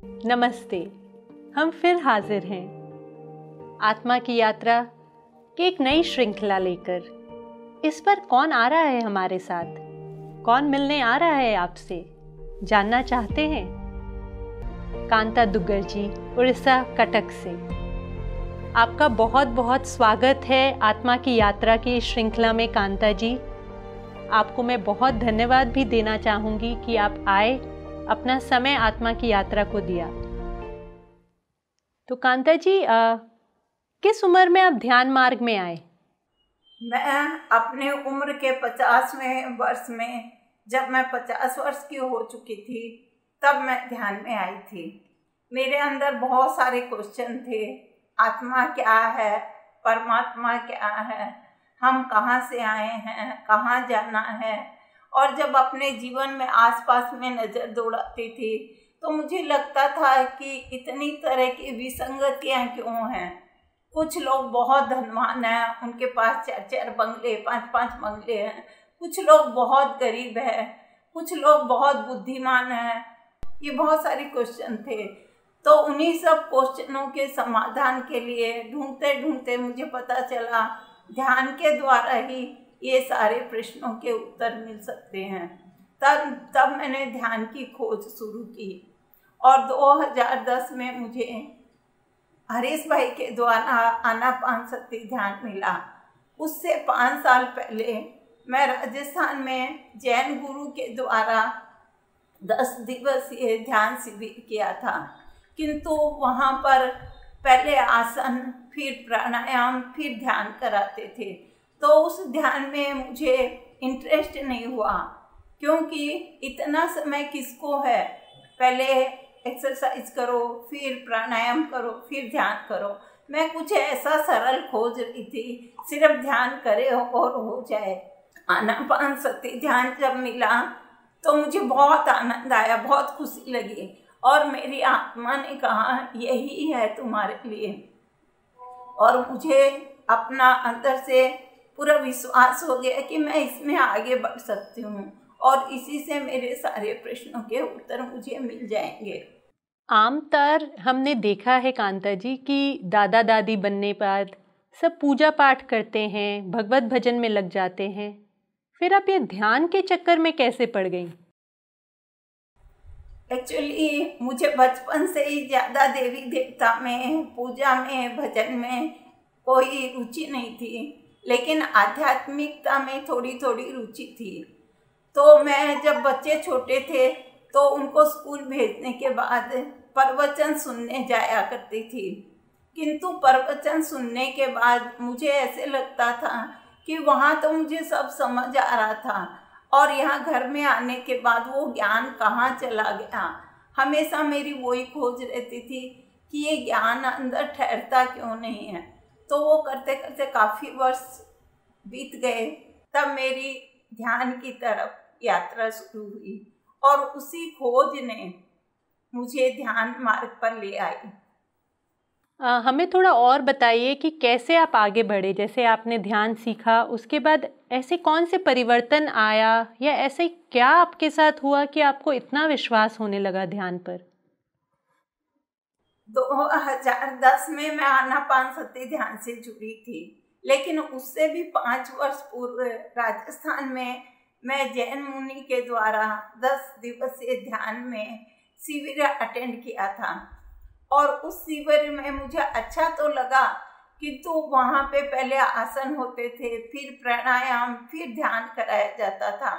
नमस्ते। हम फिर हाजिर हैं आत्मा की यात्रा की एक नई श्रृंखला लेकर। इस पर कौन आ रहा है हमारे साथ, कौन मिलने आ रहा है आपसे, जानना चाहते हैं? कांता दुग्गल जी, उड़ीसा कटक से आपका बहुत बहुत स्वागत है आत्मा की यात्रा की इस श्रृंखला में। कांता जी, आपको मैं बहुत धन्यवाद भी देना चाहूँगी कि आप आए, अपना समय आत्मा की यात्रा को दिया। तो कांता जी, किस उम्र में आप ध्यान मार्ग में आए? मैं अपने उम्र के 50वें वर्ष में, जब मैं 50 वर्ष की हो चुकी थी, तब मैं ध्यान में आई थी। मेरे अंदर बहुत सारे क्वेश्चन थे। आत्मा क्या है, परमात्मा क्या है, हम कहाँ से आए हैं, कहाँ जाना है। और जब अपने जीवन में आसपास में नज़र दौड़ाती थी तो मुझे लगता था कि इतनी तरह की विसंगतियाँ क्यों हैं। कुछ लोग बहुत धनवान हैं, उनके पास 4-4 बंगले, 5-5 बंगले हैं। कुछ लोग बहुत गरीब हैं, कुछ लोग बहुत बुद्धिमान हैं। ये बहुत सारे क्वेश्चन थे। तो उन्हीं सब क्वेश्चनों के समाधान के लिए ढूंढते ढूंढते मुझे पता चला ध्यान के द्वारा ही ये सारे प्रश्नों के उत्तर मिल सकते हैं। तब मैंने ध्यान की खोज शुरू की और 2010 में मुझे हरीश भाई के द्वारा आनापानसती ध्यान मिला। उससे 5 साल पहले मैं राजस्थान में जैन गुरु के द्वारा 10 दिवसीय ध्यान शिविर किया था, किंतु वहाँ पर पहले आसन, फिर प्राणायाम, फिर ध्यान कराते थे। तो उस ध्यान में मुझे इंटरेस्ट नहीं हुआ, क्योंकि इतना समय किसको है, पहले एक्सरसाइज करो, फिर प्राणायाम करो, फिर ध्यान करो। मैं कुछ ऐसा सरल खोज रही थी, सिर्फ ध्यान करे और हो जाए। आनापानसती ध्यान जब मिला तो मुझे बहुत आनंद आया, बहुत खुशी लगी और मेरी आत्मा ने कहा यही है तुम्हारे लिए। और मुझे अपना अंदर से पूरा विश्वास हो गया कि मैं इसमें आगे बढ़ सकती हूँ और इसी से मेरे सारे प्रश्नों के उत्तर मुझे मिल जाएंगे। आमतौर हमने देखा है कांता जी कि दादा दादी बनने पर सब पूजा पाठ करते हैं, भगवत भजन में लग जाते हैं। फिर आप ये ध्यान के चक्कर में कैसे पड़ गई? एक्चुअली मुझे बचपन से ही ज़्यादा देवी देवता में, पूजा में, भजन में कोई रुचि नहीं थी, लेकिन आध्यात्मिकता में थोड़ी थोड़ी रुचि थी। तो मैं जब बच्चे छोटे थे तो उनको स्कूल भेजने के बाद प्रवचन सुनने जाया करती थी, किंतु प्रवचन सुनने के बाद मुझे ऐसे लगता था कि वहाँ तो मुझे सब समझ आ रहा था और यहाँ घर में आने के बाद वो ज्ञान कहाँ चला गया। हमेशा मेरी वही खोज रहती थी कि ये ज्ञान अंदर ठहरता क्यों नहीं है। तो वो करते करते काफ़ी वर्ष बीत गए, तब मेरी ध्यान की तरफ यात्रा शुरू हुई और उसी खोज ने मुझे ध्यान मार्ग पर ले आई। हमें थोड़ा और बताइए कि कैसे आप आगे बढ़े। जैसे आपने ध्यान सीखा, उसके बाद ऐसे कौन से परिवर्तन आया या ऐसे क्या आपके साथ हुआ कि आपको इतना विश्वास होने लगा ध्यान पर? 2010 में मैं आनापानसती ध्यान से जुड़ी थी, लेकिन उससे भी 5 वर्ष पूर्व राजस्थान में मैं जैन मुनि के द्वारा 10 दिवसीय ध्यान में शिविर अटेंड किया था। और उस शिविर में मुझे अच्छा तो लगा, किंतु वहाँ पे पहले आसन होते थे, फिर प्राणायाम, फिर ध्यान कराया जाता था।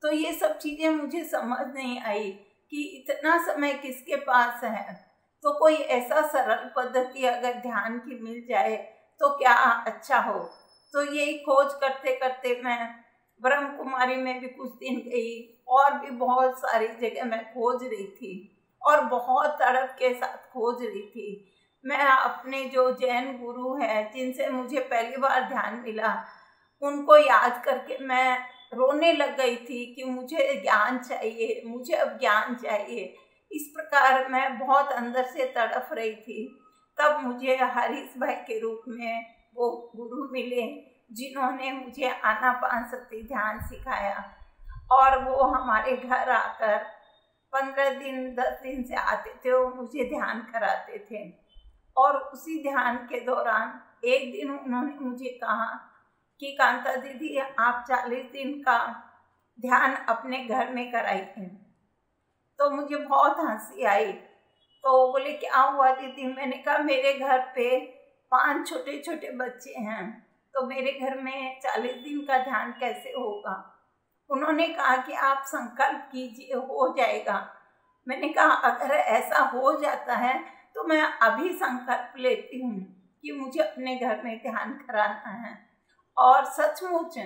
तो ये सब चीज़ें मुझे समझ नहीं आई कि इतना समय किसके पास है। तो कोई ऐसा सरल पद्धति अगर ध्यान की मिल जाए तो क्या अच्छा हो। तो यही खोज करते करते मैं ब्रह्म कुमारी में भी कुछ दिन गई और भी बहुत सारी जगह मैं खोज रही थी और बहुत तड़प के साथ खोज रही थी। मैं अपने जो जैन गुरु हैं जिनसे मुझे पहली बार ध्यान मिला, उनको याद करके मैं रोने लग गई थी कि मुझे ज्ञान चाहिए, मुझे अब ज्ञान चाहिए। इस प्रकार मैं बहुत अंदर से तड़प रही थी। तब मुझे हरीश भाई के रूप में वो गुरु मिले जिन्होंने मुझे आनापानसती ध्यान सिखाया और वो हमारे घर आकर 15 दिन 10 दिन से आते थे, वो मुझे ध्यान कराते थे। और उसी ध्यान के दौरान एक दिन उन्होंने मुझे कहा कि कांता दीदी, आप 40 दिन का ध्यान अपने घर में कराइए। तो मुझे बहुत हंसी आई। तो वो बोले क्या हुआ दीदी? मैंने कहा मेरे घर पे 5 छोटे छोटे बच्चे हैं, तो मेरे घर में 40 दिन का ध्यान कैसे होगा? उन्होंने कहा कि आप संकल्प कीजिए, हो जाएगा। मैंने कहा अगर ऐसा हो जाता है तो मैं अभी संकल्प लेती हूँ कि मुझे अपने घर में ध्यान कराना है। और सचमुच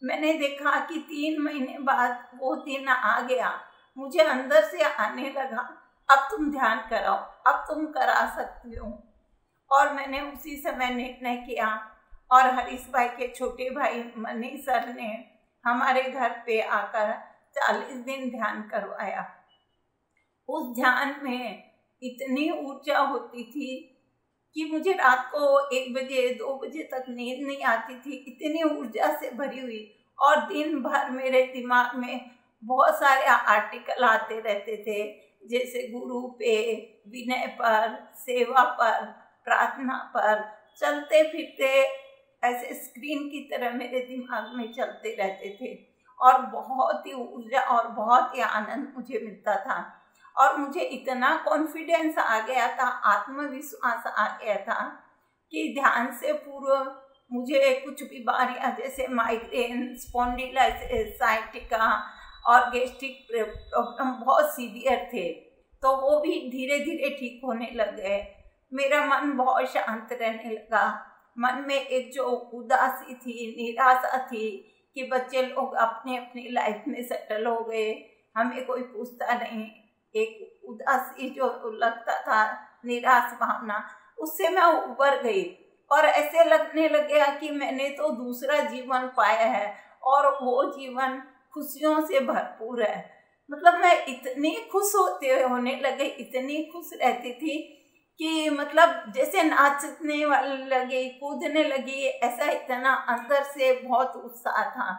मैंने देखा कि 3 महीने बाद वो दिन आ गया। मुझे अंदर से आने लगा, अब तुम ध्यान कराओ, अब तुम करा सकती हो। और मैंने उसी समय निर्णय किया और हरीश भाई के छोटे भाई मनी सर ने हमारे घर पे आकर 40 दिन ध्यान करवाया। उस ध्यान में इतनी ऊर्जा होती थी कि मुझे रात को 1 बजे 2 बजे तक नींद नहीं आती थी, इतनी ऊर्जा से भरी हुई। और दिन भर मेरे दिमाग में बहुत सारे आर्टिकल आते रहते थे, जैसे गुरु पे, विनय पर, सेवा पर, प्रार्थना पर, चलते फिरते ऐसे स्क्रीन की तरह मेरे दिमाग में चलते रहते थे। और बहुत ही ऊर्जा और बहुत ही आनंद मुझे मिलता था। और मुझे इतना कॉन्फिडेंस आ गया था, आत्मविश्वास आ गया था कि ध्यान से पूर्व मुझे कुछ बीमारियां जैसे माइग्रेन, स्पॉन्डिलाइटिस, साइटिका और गैस्ट्रिक प्रॉब्लम बहुत सीवियर थे, तो वो भी धीरे धीरे ठीक होने लग गए। मेरा मन बहुत शांत रहने लगा। मन में एक जो उदासी थी, निराशा थी कि बच्चे लोग अपने अपनी लाइफ में सेटल हो गए, हमें कोई पूछता नहीं, एक उदासी जो लगता था, निराश भावना, उससे मैं उबर गई। और ऐसे लगने लगा कि मैंने तो दूसरा जीवन पाया है और वो जीवन खुशियों से भरपूर है। मतलब मैं इतनी खुश होने लगे, इतनी खुश रहती थी कि मतलब जैसे नाचने वाले लगे, कूदने लगी, ऐसा इतना अंदर से बहुत उत्साह था।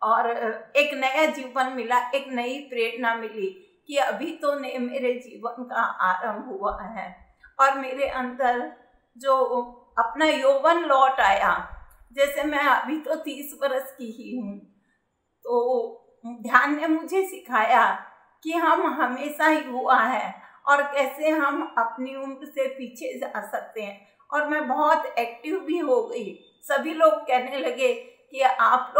और एक नया जीवन मिला, एक नई प्रेरणा मिली कि अभी तो मेरे जीवन का आरंभ हुआ है। और मेरे अंदर जो अपना यौवन लौट आया, जैसे मैं अभी तो 30 वर्ष की ही हूँ। तो ध्यान ने मुझे सिखाया कि हम हमेशा युवा है और कैसे हम अपनी उम्र से पीछे जा सकते हैं। और मैं बहुत एक्टिव भी हो गई। सभी लोग कहने लगे कि आप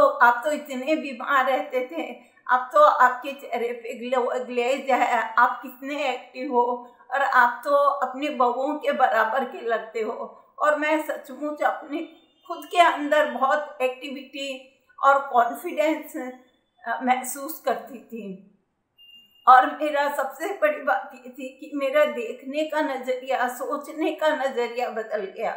तो इतने बीमार रहते थे, अब तो आपके चेहरे पे ग्लेज है, आप कितने एक्टिव हो और आप तो अपनी बहूओं के बराबर के लगते हो। और मैं सचमुच अपने खुद के अंदर बहुत एक्टिविटी और कॉन्फिडेंस महसूस करती थी। और मेरा सबसे बड़ी बात ये थी कि मेरा देखने का नज़रिया, सोचने का नज़रिया बदल गया।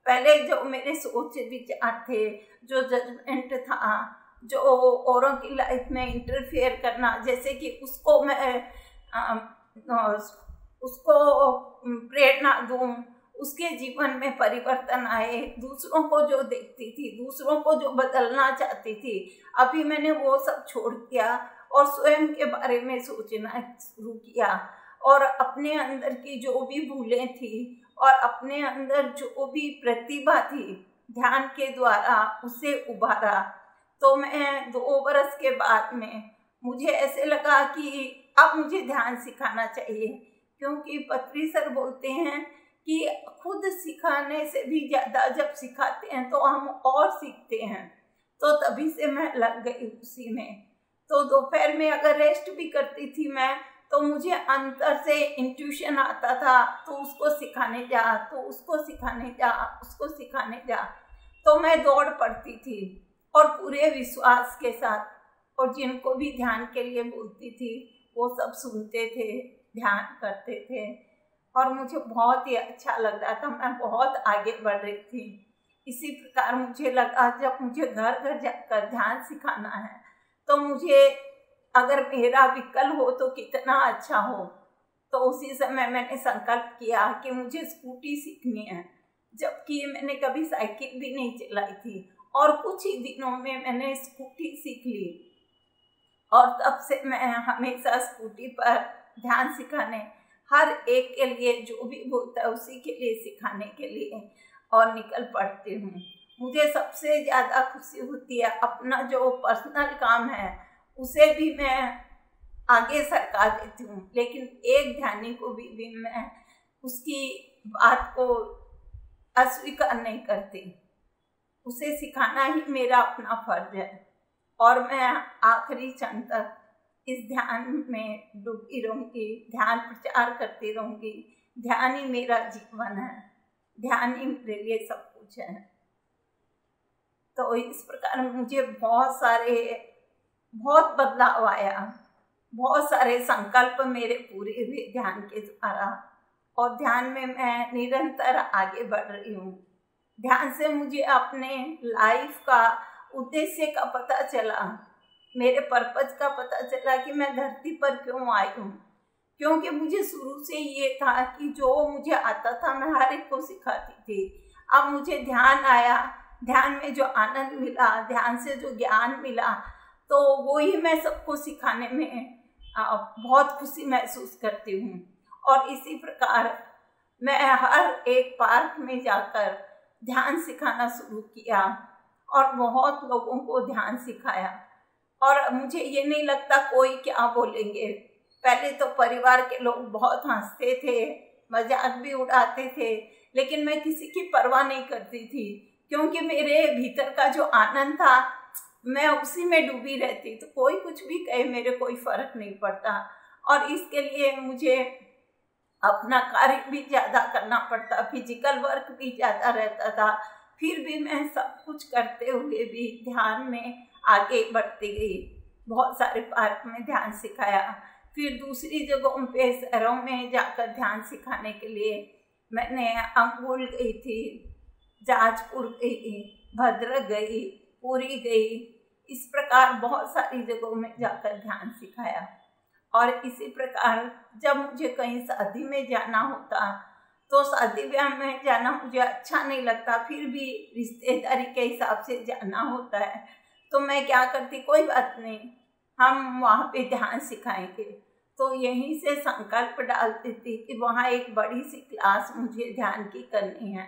पहले जो मेरे सोच विचार थे, जो जजमेंट था, जो औरों की लाइफ में इंटरफेयर करना, जैसे कि उसको मैं उसको प्रेरणा दूं, उसके जीवन में परिवर्तन आए, दूसरों को जो देखती थी, दूसरों को जो बदलना चाहती थी, अभी मैंने वो सब छोड़ दिया और स्वयं के बारे में सोचना शुरू किया। और अपने अंदर की जो भी भूलें थी और अपने अंदर जो भी प्रतिभा थी, ध्यान के द्वारा उसे उभारा। तो मैं 2 बरस के बाद में मुझे ऐसे लगा कि अब मुझे ध्यान सिखाना चाहिए, क्योंकि पत्री सर बोलते हैं कि खुद सिखाने से भी ज़्यादा जब सिखाते हैं तो हम और सीखते हैं। तो तभी से मैं लग गई उसी में। तो दोपहर में अगर रेस्ट भी करती थी मैं, तो मुझे अंदर से इंट्यूशन आता था, तो उसको सिखाने जा, तो उसको सिखाने जा, उसको सिखाने जा। तो मैं दौड़ पड़ती थी और पूरे विश्वास के साथ, और जिनको भी ध्यान के लिए बोलती थी वो सब सुनते थे, ध्यान करते थे और मुझे बहुत ही अच्छा लग रहा था। मैं बहुत आगे बढ़ रही थी। इसी प्रकार मुझे लगा जब मुझे घर घर जाकर ध्यान सिखाना है तो मुझे अगर मेरा विकल्प हो तो कितना अच्छा हो। तो उसी समय मैंने संकल्प किया कि मुझे स्कूटी सीखनी है, जबकि मैंने कभी साइकिल भी नहीं चलाई थी। और कुछ ही दिनों में मैंने स्कूटी सीख ली और तब से मैं हमेशा स्कूटी पर ध्यान सिखाने, हर एक के लिए जो भी बोलता है उसी के लिए सिखाने के लिए और निकल पड़ती हूँ। मुझे सबसे ज़्यादा खुशी होती है अपना जो पर्सनल काम है उसे भी मैं आगे सरका देती हूँ, लेकिन एक ध्यानी को भी मैं उसकी बात को अस्वीकार नहीं करती। उसे सिखाना ही मेरा अपना फर्ज है और मैं आखिरी क्षण तक इस ध्यान में डूबी रहूँगी, ध्यान प्रचार करती रहूँगी। ध्यान ही मेरा जीवन है, ध्यान ही मेरे लिए सब कुछ है। तो इस प्रकार मुझे बहुत बदलाव आया, बहुत सारे संकल्प मेरे पूरे हुए ध्यान के द्वारा, और ध्यान में मैं निरंतर आगे बढ़ रही हूँ। ध्यान से मुझे अपने लाइफ का उद्देश्य का पता चला, मेरे पर्पज का पता चला कि मैं धरती पर क्यों आई हूँ। क्योंकि मुझे शुरू से ये था कि जो मुझे आता था मैं हर एक को सिखाती थी। अब मुझे ध्यान आया, ध्यान में जो आनंद मिला, ध्यान से जो ज्ञान मिला, तो वो ही मैं सबको सिखाने में बहुत खुशी महसूस करती हूँ। और इसी प्रकार मैं हर एक पार्क में जाकर ध्यान सिखाना शुरू किया और बहुत लोगों को ध्यान सिखाया। और मुझे ये नहीं लगता कोई क्या बोलेंगे। पहले तो परिवार के लोग बहुत हंसते थे, मजाक भी उड़ाते थे, लेकिन मैं किसी की परवाह नहीं करती थी, क्योंकि मेरे भीतर का जो आनंद था मैं उसी में डूबी रहती। तो कोई कुछ भी कहे मेरे कोई फर्क नहीं पड़ता। और इसके लिए मुझे अपना कार्य भी ज़्यादा करना पड़ता, फिजिकल वर्क भी ज़्यादा रहता था, फिर भी मैं सब कुछ करते हुए भी ध्यान में आगे बढ़ती गई। बहुत सारे पार्क में ध्यान सिखाया, फिर दूसरी जगहों पे शहरों में जाकर ध्यान सिखाने के लिए मैंने अंगुल गई थी, जाजपुर गई, भद्रक गई, पुरी गई। इस प्रकार बहुत सारी जगहों में जाकर ध्यान सिखाया। और इसी प्रकार जब मुझे कहीं शादी में जाना होता तो शादी ब्याह में जाना मुझे अच्छा नहीं लगता, फिर भी रिश्तेदारी के हिसाब से जाना होता है, तो मैं क्या करती, कोई बात नहीं, हम वहाँ पे ध्यान सिखाएंगे। तो यहीं से संकल्प डालती थी कि वहाँ एक बड़ी सी क्लास मुझे ध्यान की करनी है।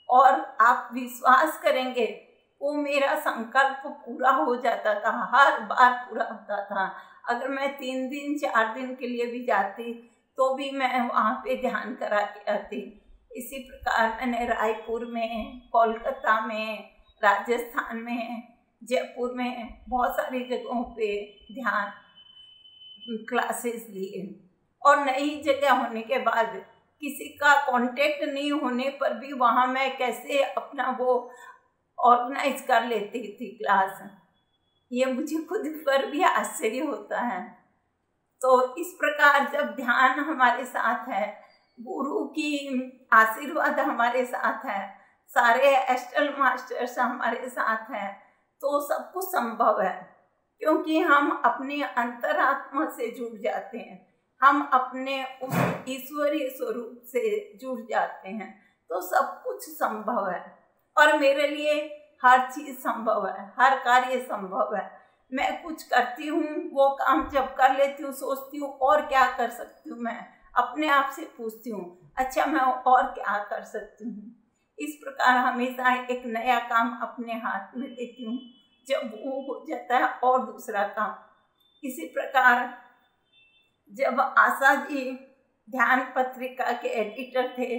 और आप विश्वास करेंगे, वो मेरा संकल्प पूरा हो जाता था, हर बार पूरा होता था। अगर मैं 3 दिन 4 दिन के लिए भी जाती तो भी मैं वहाँ पे ध्यान करा के आती। इसी प्रकार मैंने रायपुर में, कोलकाता में, राजस्थान में, जयपुर में बहुत सारी जगहों पे ध्यान क्लासेस लिए। और नई जगह होने के बाद किसी का कांटेक्ट नहीं होने पर भी वहाँ मैं कैसे अपना वो ऑर्गेनाइज कर लेती थी क्लास, ये मुझे खुद पर भी आश्चर्य होता है। तो इस प्रकार जब ध्यान हमारे साथ है, गुरु की आशीर्वाद हमारे साथ है, सारे एस्ट्रल मास्टर्स हमारे साथ हैं, तो सब कुछ संभव है। क्योंकि हम अपने अंतरात्मा से जुड़ जाते हैं, हम अपने उस ईश्वरीय स्वरूप से जुड़ जाते हैं, तो सब कुछ संभव है। और मेरे लिए हर चीज़ संभव है, हर कार्य संभव है। मैं कुछ करती हूँ, वो काम जब कर लेती हूँ सोचती हूँ और क्या कर सकती हूँ, मैं अपने आप से पूछती हूँ अच्छा मैं और क्या कर सकती हूँ। इस प्रकार हमेशा एक नया काम अपने हाथ में लेती हूँ, जब वो हो जाता है और दूसरा काम। इसी प्रकार जब आशा जी ध्यान पत्रिका के एडिटर थे,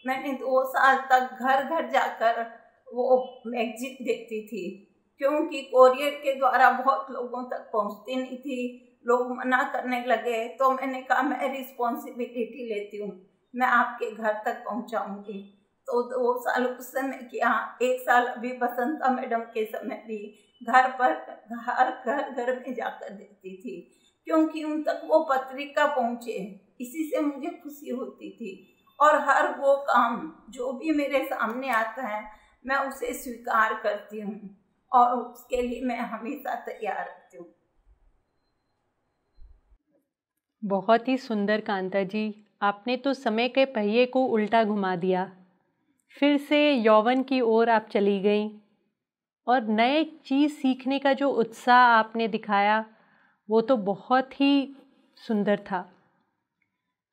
मैंने 2 साल तक घर घर जाकर वो मैगजीन देखती थी, क्योंकि कोरियर के द्वारा बहुत लोगों तक पहुंचती नहीं थी, लोग मना करने लगे। तो मैंने कहा मैं रिस्पॉन्सिबिलिटी लेती हूँ, मैं आपके घर तक पहुँचाऊँगी। तो 2 साल उस समय किया, 1 साल अभी बसंता मैडम के समय भी घर में जाकर देखती थी, क्योंकि उन तक वो पत्रिका पहुँचे, इसी से मुझे खुशी होती थी। और हर वो काम जो भी मेरे सामने आता है मैं उसे स्वीकार करती हूँ और उसके लिए मैं हमेशा तैयार रहती हूँ। बहुत ही सुंदर कांता जी, आपने तो समय के पहिए को उल्टा घुमा दिया। फिर से यौवन की ओर आप चली गईं और नए चीज़ सीखने का जो उत्साह आपने दिखाया वो तो बहुत ही सुंदर था।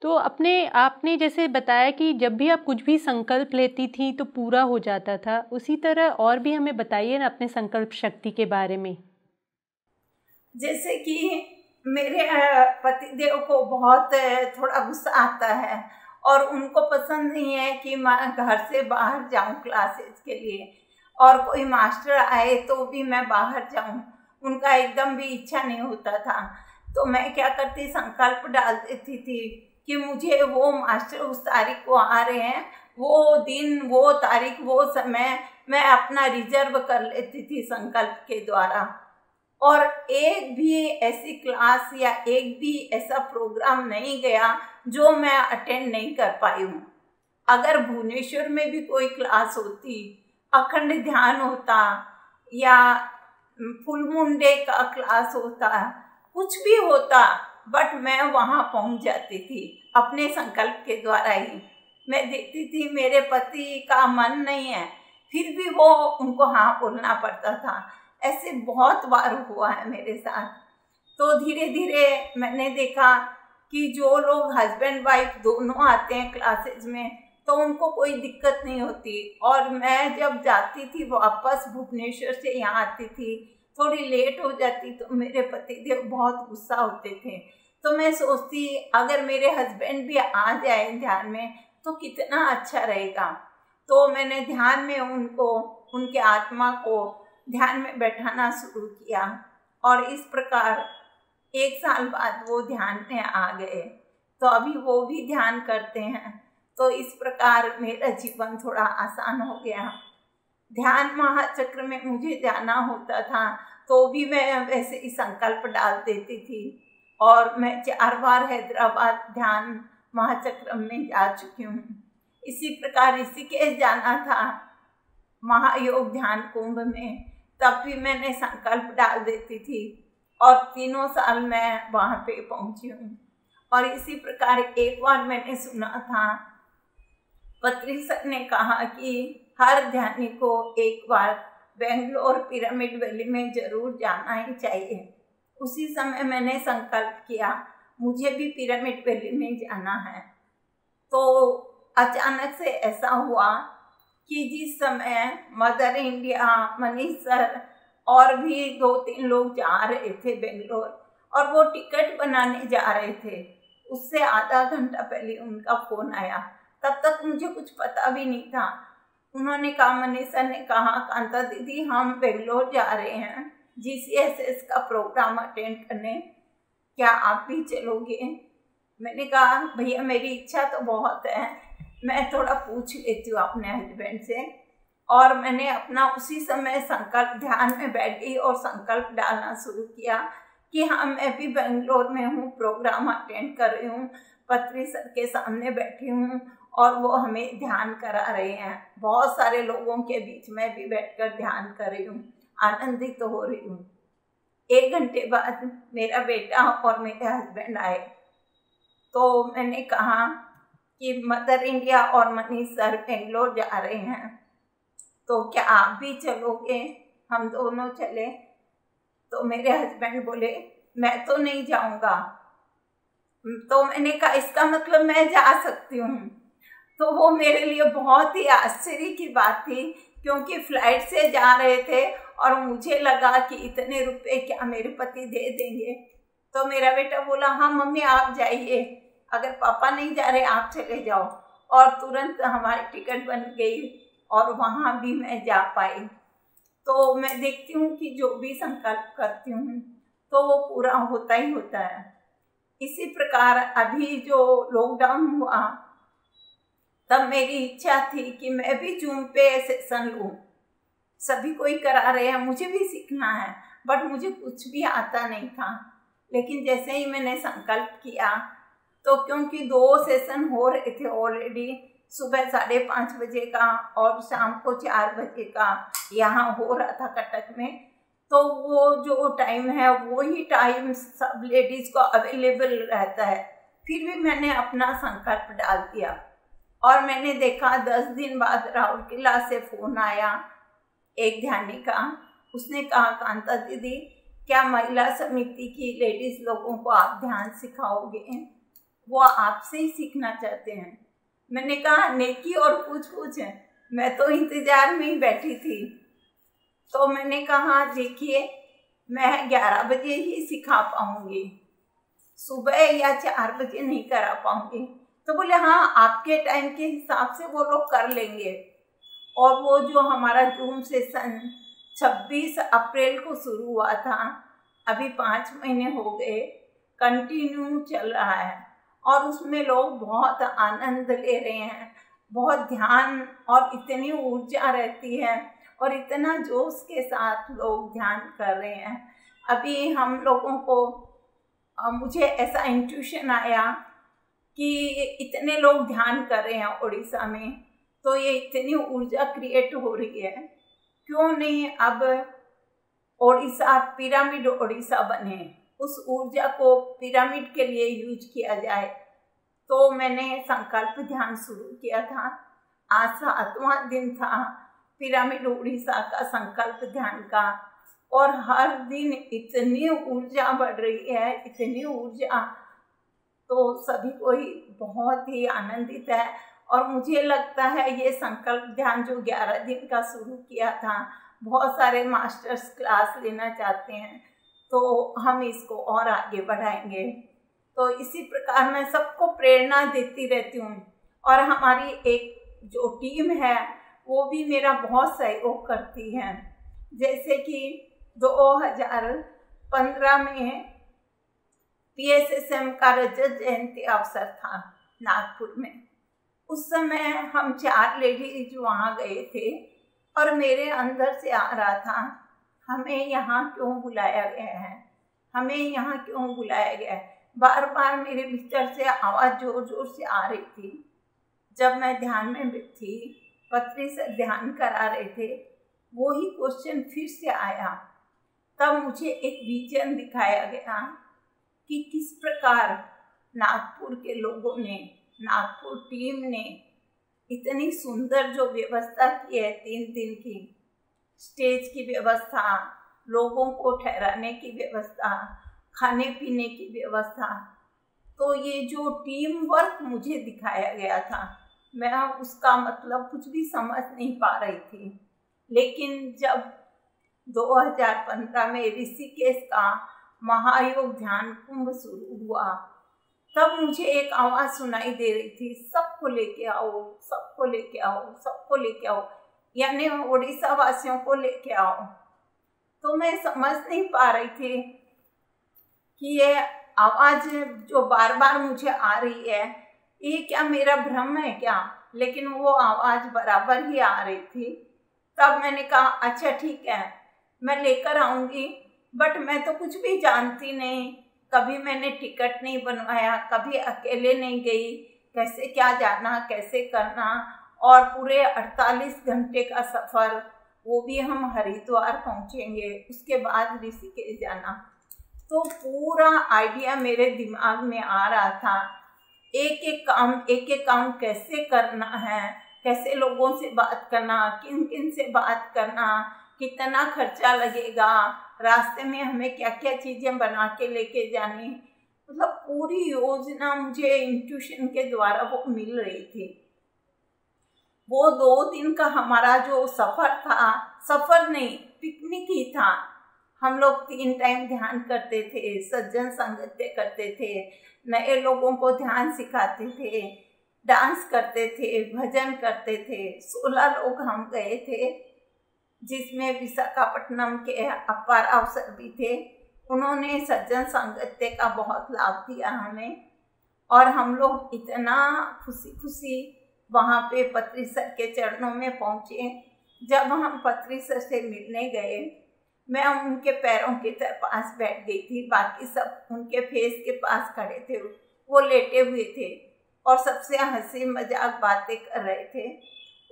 तो आपने जैसे बताया कि जब भी आप कुछ भी संकल्प लेती थी तो पूरा हो जाता था, उसी तरह और भी हमें बताइए ना अपने संकल्प शक्ति के बारे में। जैसे कि मेरे पतिदेव को बहुत थोड़ा गुस्सा आता है और उनको पसंद नहीं है कि मैं घर से बाहर जाऊं क्लासेस के लिए, और कोई मास्टर आए तो भी मैं बाहर जाऊं, उनका एकदम भी इच्छा नहीं होता था। तो मैं क्या करती, संकल्प डाल देती थी कि मुझे वो मास्टर उस तारीख को आ रहे हैं, वो दिन, वो तारीख, वो समय मैं अपना रिजर्व कर लेती थी संकल्प के द्वारा। और एक भी ऐसी क्लास या एक भी ऐसा प्रोग्राम नहीं गया जो मैं अटेंड नहीं कर पाई हूँ। अगर भुवनेश्वर में भी कोई क्लास होती, अखंड ध्यान होता या फुल मून डे का क्लास होता, कुछ भी होता, बट मैं वहाँ पहुँच जाती थी अपने संकल्प के द्वारा ही। मैं देखती थी मेरे पति का मन नहीं है, फिर भी वो उनको हाँ बोलना पड़ता था। ऐसे बहुत बार हुआ है मेरे साथ। तो धीरे धीरे मैंने देखा कि जो लोग हस्बैंड वाइफ दोनों आते हैं क्लासेज में तो उनको कोई दिक्कत नहीं होती, और मैं जब जाती थी वापस भुवनेश्वर से यहाँ आती थी, थोड़ी लेट हो जाती तो मेरे पतिदेव बहुत गुस्सा होते थे। तो मैं सोचती अगर मेरे हस्बैंड भी आ जाए ध्यान में तो कितना अच्छा रहेगा। तो मैंने ध्यान में उनको, उनके आत्मा को ध्यान में बैठाना शुरू किया, और इस प्रकार 1 साल बाद वो ध्यान में आ गए। तो अभी वो भी ध्यान करते हैं। तो इस प्रकार मेरा जीवन थोड़ा आसान हो गया। ध्यान महाचक्र में मुझे जाना होता था तो भी मैं वैसे ही संकल्प डाल देती थी, और मैं 4 बार हैदराबाद ध्यान महाचक्र में जा चुकी हूँ। इसी प्रकार ऋषिकेश जाना था महायोग ध्यान कुंभ में, तब भी मैंने संकल्प डाल देती थी, और 3 साल मैं वहाँ पे पहुँची हूँ। और इसी प्रकार एक बार मैंने सुना था, पत्री सर ने कहा कि हर ध्यानी को एक बार बेंगलोर पिरामिड वैली में जरूर जाना ही चाहिए। उसी समय मैंने संकल्प किया मुझे भी पिरामिड वैली में जाना है। तो अचानक से ऐसा हुआ कि जिस समय मदर इंडिया, मनीष सर और भी 2-3 लोग जा रहे थे बेंगलोर, और वो टिकट बनाने जा रहे थे, उससे आधा घंटा पहले उनका फ़ोन आया। तब तक मुझे कुछ पता भी नहीं था। उन्होंने कहा, मनीष सर ने कहा, कांता दीदी हम बेंगलोर जा रहे हैं GCSS का प्रोग्राम अटेंड करने, क्या आप भी चलोगे? मैंने कहा भैया मेरी इच्छा तो बहुत है, मैं थोड़ा पूछ लेती हूँ अपने हस्बैंड से। और मैंने अपना उसी समय संकल्प ध्यान में बैठ गई और संकल्प डालना शुरू किया कि हाँ मैं भी बेंगलोर में हूँ, प्रोग्राम अटेंड कर रही हूँ, पत्री सर के सामने बैठी हूँ और वो हमें ध्यान करा रहे हैं। बहुत सारे लोगों के बीच में भी बैठकर ध्यान कर रही हूँ, आनंदित तो हो रही हूँ। 1 घंटे बाद मेरा बेटा और मेरे हस्बैंड आए। तो मैंने कहा कि मदर इंडिया और मनीष सर बेंगलोर जा रहे हैं, तो क्या आप भी चलोगे? हम दोनों चले। तो मेरे हस्बैंड बोले मैं तो नहीं जाऊंगा। तो मैंने कहा इसका मतलब मैं जा सकती हूँ। तो वो मेरे लिए बहुत ही आश्चर्य की बात थी, क्योंकि फ्लाइट से जा रहे थे और मुझे लगा कि इतने रुपए क्या मेरे पति दे देंगे। तो मेरा बेटा बोला हाँ मम्मी आप जाइए, अगर पापा नहीं जा रहे आप चले जाओ। और तुरंत हमारी टिकट बन गई और वहाँ भी मैं जा पाई। तो मैं देखती हूँ कि जो भी संकल्प करती हूँ तो वो पूरा होता ही होता है। इसी प्रकार अभी जो लॉकडाउन हुआ तब मेरी इच्छा थी कि मैं भी जूम पे सेशन लूँ। सभी कोई करा रहे हैं, मुझे भी सीखना है, बट मुझे कुछ भी आता नहीं था। लेकिन जैसे ही मैंने संकल्प किया तो क्योंकि 2 सेशन हो रहे थे ऑलरेडी, सुबह 5:30 बजे का और शाम को 4 बजे का यहाँ हो रहा था कटक में, तो वो जो टाइम है वो ही टाइम सब लेडीज़ को अवेलेबल रहता है। फिर भी मैंने अपना संकल्प डाल दिया और मैंने देखा 10 दिन बाद राउरकेला से फ़ोन आया एक ध्यानी का। उसने कहा कांता दीदी क्या महिला समिति की लेडीज लोगों को आप ध्यान सिखाओगे? वो आपसे ही सीखना चाहते हैं। मैंने कहा नेकी और पूछ है, मैं तो इंतजार में ही बैठी थी। तो मैंने कहा देखिए मैं 11 बजे ही सिखा पाऊंगी, सुबह या 4 बजे नहीं करा पाऊंगी। तो बोले हाँ आपके टाइम के हिसाब से वो लोग कर लेंगे। और वो जो हमारा जूम सेशन 26 अप्रैल को शुरू हुआ था, अभी 5 महीने हो गए, कंटिन्यू चल रहा है और उसमें लोग बहुत आनंद ले रहे हैं, बहुत ध्यान और इतनी ऊर्जा रहती है और इतना जोश के साथ लोग ध्यान कर रहे हैं। अभी हम लोगों को मुझे ऐसा इंट्यूशन आया कि इतने लोग ध्यान कर रहे हैं उड़ीसा में, तो ये इतनी ऊर्जा क्रिएट हो रही है, क्यों नहीं अब ओडिशा पिरामिड ओडिशा बने, उस ऊर्जा को पिरामिड के लिए यूज किया जाए। तो मैंने संकल्प ध्यान शुरू किया था। आज 7वां दिन था पिरामिड उड़ीसा का संकल्प ध्यान का, और हर दिन इतनी ऊर्जा बढ़ रही है, इतनी ऊर्जा, तो सभी को ही बहुत ही आनंदित है। और मुझे लगता है ये संकल्प ध्यान जो 11 दिन का शुरू किया था, बहुत सारे मास्टर्स क्लास लेना चाहते हैं, तो हम इसको और आगे बढ़ाएंगे। तो इसी प्रकार मैं सबको प्रेरणा देती रहती हूँ। और हमारी एक जो टीम है वो भी मेरा बहुत सहयोग करती है। जैसे कि 2015 में PSSM का रजत जयंती अवसर था नागपुर में। उस समय हम 4 लेडीज वहाँ गए थे और मेरे अंदर से आ रहा था, हमें यहाँ क्यों बुलाया गया है, हमें यहाँ क्यों बुलाया गया है। बार बार मेरे भीतर से आवाज़ जोर जोर से आ रही थी। जब मैं ध्यान में थी, पत्री से ध्यान करा रहे थे, वो ही क्वेश्चन फिर से आया। तब मुझे एक विजन दिखाया गया कि किस प्रकार नागपुर के लोगों ने, नागपुर टीम ने इतनी सुंदर जो व्यवस्था की है, 3 दिन की स्टेज की व्यवस्था, लोगों को ठहराने की व्यवस्था, खाने पीने की व्यवस्था। तो ये जो टीम वर्क मुझे दिखाया गया था, मैं उसका मतलब कुछ भी समझ नहीं पा रही थी। लेकिन जब 2015 में ऋषिकेश का महायोग ध्यान कुंभ शुरू हुआ, तब मुझे एक आवाज़ सुनाई दे रही थी, सबको लेके आओ, सबको लेके आओ, सबको लेके आओ, यानी उड़ीसा वासियों को लेके आओ। तो मैं समझ नहीं पा रही थी कि ये आवाज़ जो बार बार मुझे आ रही है, ये क्या मेरा भ्रम है क्या? लेकिन वो आवाज़ बराबर ही आ रही थी। तब मैंने कहा अच्छा ठीक है, मैं लेकर आऊँगी, बट मैं तो कुछ भी जानती नहीं, कभी मैंने टिकट नहीं बनवाया, कभी अकेले नहीं गई, कैसे क्या जाना, कैसे करना। और पूरे 48 घंटे का सफ़र, वो भी हम हरिद्वार पहुँचेंगे, उसके बाद ऋषिकेश जाना। तो पूरा आइडिया मेरे दिमाग में आ रहा था, एक एक काम कैसे करना है, कैसे लोगों से बात करना, किन किन से बात करना, कितना खर्चा लगेगा, रास्ते में हमें क्या क्या चीज़ें बना के लेके जानी, मतलब पूरी योजना मुझे इंट्यूशन के द्वारा वो मिल रही थी। वो 2 दिन का हमारा जो सफ़र था, सफ़र नहीं पिकनिक ही था। हम लोग 3 टाइम ध्यान करते थे, सज्जन संगत्य करते थे, नए लोगों को ध्यान सिखाते थे, डांस करते थे, भजन करते थे। 16 लोग हम गए थे, जिसमें विशाखापट्टनम के अपार अवसर भी थे। उन्होंने सज्जन संगत्य का बहुत लाभ दिया हमें, और हम लोग इतना खुशी खुशी वहाँ पे पत्री सर के चरणों में पहुँचे। जब हम पत्री सर से मिलने गए, मैं उनके पैरों के पास बैठ गई थी, बाकी सब उनके फेस के पास खड़े थे, वो लेटे हुए थे और सबसे हंसी मजाक बातें कर रहे थे।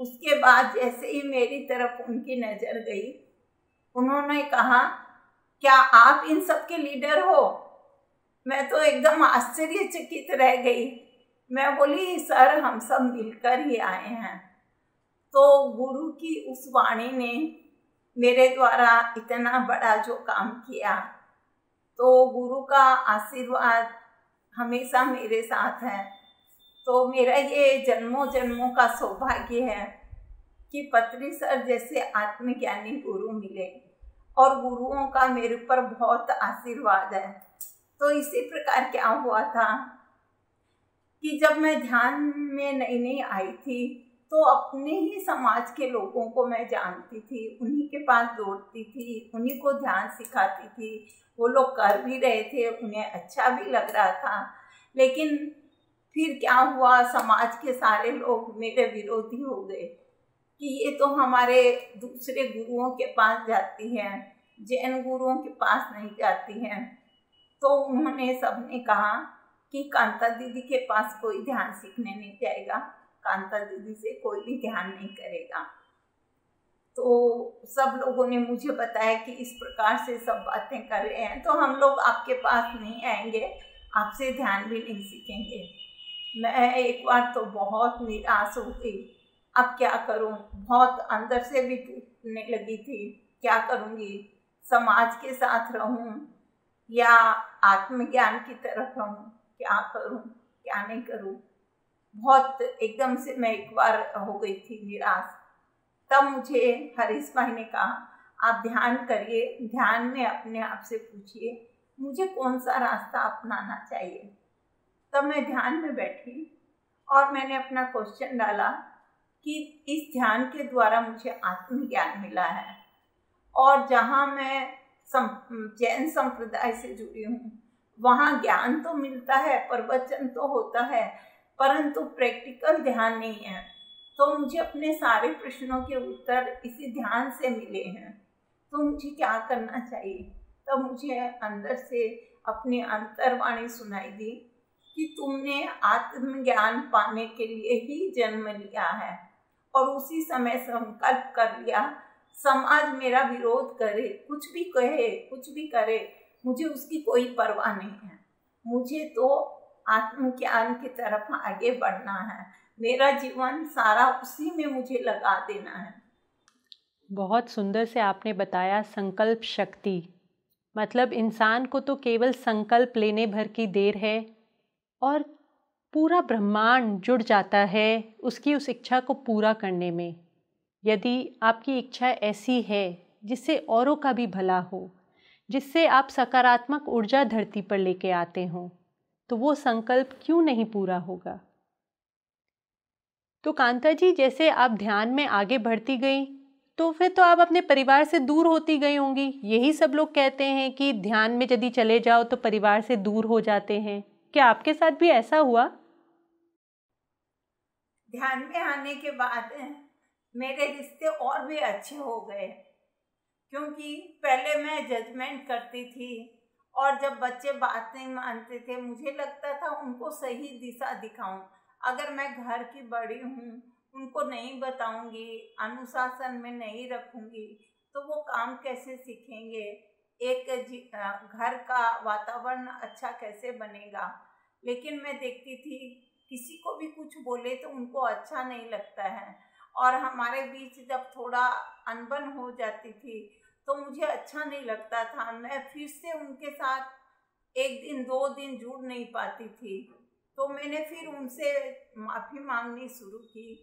उसके बाद जैसे ही मेरी तरफ उनकी नज़र गई, उन्होंने कहा क्या आप इन सब के लीडर हो? मैं तो एकदम आश्चर्यचकित रह गई। मैं बोली सर हम सब मिलकर ही आए हैं। तो गुरु की उस वाणी ने मेरे द्वारा इतना बड़ा जो काम किया, तो गुरु का आशीर्वाद हमेशा मेरे साथ है। तो मेरा ये जन्मों जन्मों का सौभाग्य है कि पत्री सर जैसे आत्मज्ञानी गुरु मिले और गुरुओं का मेरे पर बहुत आशीर्वाद है। तो इसी प्रकार क्या हुआ था कि जब मैं ध्यान में नई नई आई थी तो अपने ही समाज के लोगों को मैं जानती थी, उन्हीं के पास दौड़ती थी, उन्हीं को ध्यान सिखाती थी। वो लोग कर भी रहे थे, उन्हें अच्छा भी लग रहा था। लेकिन फिर क्या हुआ, समाज के सारे लोग मेरे विरोधी हो गए कि ये तो हमारे दूसरे गुरुओं के पास जाती है, जैन गुरुओं के पास नहीं जाती है। तो उन्होंने सबने कहा कि कांता दीदी के पास कोई ध्यान सीखने नहीं जाएगा, कांता दीदी से कोई भी ध्यान नहीं करेगा। तो सब लोगों ने मुझे बताया कि इस प्रकार से सब बातें कर रहे हैं, तो हम लोग आपके पास नहीं आएंगे, आपसे ध्यान भी नहीं सीखेंगे। मैं एक बार तो बहुत निराश हो गई। अब क्या करूं, बहुत अंदर से भी टूटने लगी थी। क्या करूंगी, समाज के साथ रहूं या आत्मज्ञान की तरफ रहूं, क्या करूं क्या नहीं करूं। बहुत एकदम से मैं एक बार हो गई थी निराश। तब मुझे हरीश भाई ने कहा आप ध्यान करिए, ध्यान में अपने आप से पूछिए मुझे कौन सा रास्ता अपनाना चाहिए। तब मैं ध्यान में बैठी और मैंने अपना क्वेश्चन डाला कि इस ध्यान के द्वारा मुझे आत्मज्ञान मिला है और जहाँ मैं जैन संप्रदाय से जुड़ी हूँ वहाँ ज्ञान तो मिलता है, प्रवचन तो होता है, परंतु प्रैक्टिकल ध्यान नहीं है। तो मुझे अपने सारे प्रश्नों के उत्तर इसी ध्यान से मिले हैं। तो मुझे क्या करना चाहिए। तब मुझे अंदर से अपनी अंतर्वाणी सुनाई दी कि तुमने आत्मज्ञान पाने के लिए ही जन्म लिया है। और उसी समय संकल्प कर लिया, समाज मेरा विरोध करे, कुछ भी कहे, कुछ भी करे, मुझे उसकी कोई परवाह नहीं है। मुझे तो आत्मज्ञान की तरफ आगे बढ़ना है। मेरा जीवन सारा उसी में मुझे लगा देना है। बहुत सुंदर से आपने बताया संकल्प शक्ति। मतलब इंसान को तो केवल संकल्प लेने भर की देर है और पूरा ब्रह्मांड जुड़ जाता है उसकी उस इच्छा को पूरा करने में। यदि आपकी इच्छा ऐसी है जिससे औरों का भी भला हो, जिससे आप सकारात्मक ऊर्जा धरती पर लेके आते हों, तो वो संकल्प क्यों नहीं पूरा होगा। तो कांता जी, जैसे आप ध्यान में आगे बढ़ती गई तो फिर तो आप अपने परिवार से दूर होती गई होंगी। यही सब लोग कहते हैं कि ध्यान में यदि चले जाओ तो परिवार से दूर हो जाते हैं। क्या आपके साथ भी ऐसा हुआ? ध्यान में आने के बाद मेरे रिश्ते और भी अच्छे हो गए, क्योंकि पहले मैं जजमेंट करती थी और जब बच्चे बात नहीं मानते थे मुझे लगता था उनको सही दिशा दिखाऊं। अगर मैं घर की बड़ी हूँ, उनको नहीं बताऊंगी, अनुशासन में नहीं रखूंगी, तो वो काम कैसे सीखेंगे, एक घर का वातावरण अच्छा कैसे बनेगा। लेकिन मैं देखती थी किसी को भी कुछ बोले तो उनको अच्छा नहीं लगता है, और हमारे बीच जब थोड़ा अनबन हो जाती थी तो मुझे अच्छा नहीं लगता था। मैं फिर से उनके साथ एक दिन 2 दिन जुड़ नहीं पाती थी। तो मैंने फिर उनसे माफ़ी मांगनी शुरू की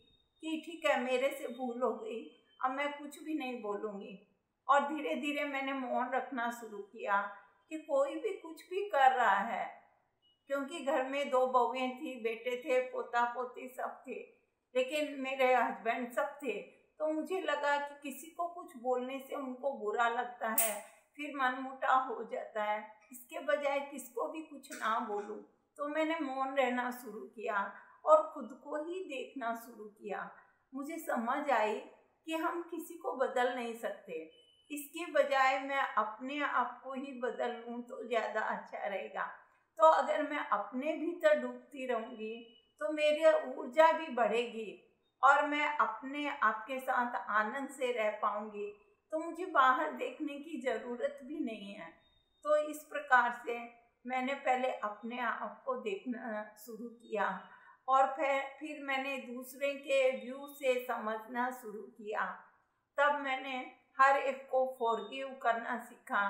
कि ठीक है, मेरे से भूल हो गई, अब मैं कुछ भी नहीं बोलूँगी। और धीरे धीरे मैंने मौन रखना शुरू किया कि कोई भी कुछ भी कर रहा है, क्योंकि घर में 2 बहुएं थी, बेटे थे, पोता पोती सब थे, लेकिन मेरे हस्बैंड सब थे। तो मुझे लगा कि किसी को कुछ बोलने से उनको बुरा लगता है, फिर मनमुटाव हो जाता है, इसके बजाय किसको भी कुछ ना बोलूं। तो मैंने मौन रहना शुरू किया और खुद को ही देखना शुरू किया। मुझे समझ आई कि हम किसी को बदल नहीं सकते, इसके बजाय मैं अपने आप को ही बदल लूँ तो ज़्यादा अच्छा रहेगा। तो अगर मैं अपने भीतर डूबती रहूँगी तो मेरी ऊर्जा भी बढ़ेगी और मैं अपने आप के साथ आनंद से रह पाऊँगी, तो मुझे बाहर देखने की ज़रूरत भी नहीं है। तो इस प्रकार से मैंने पहले अपने आप को देखना शुरू किया और फिर मैंने दूसरे के व्यू से समझना शुरू किया। तब मैंने हर एक को फॉरगिव करना सीखा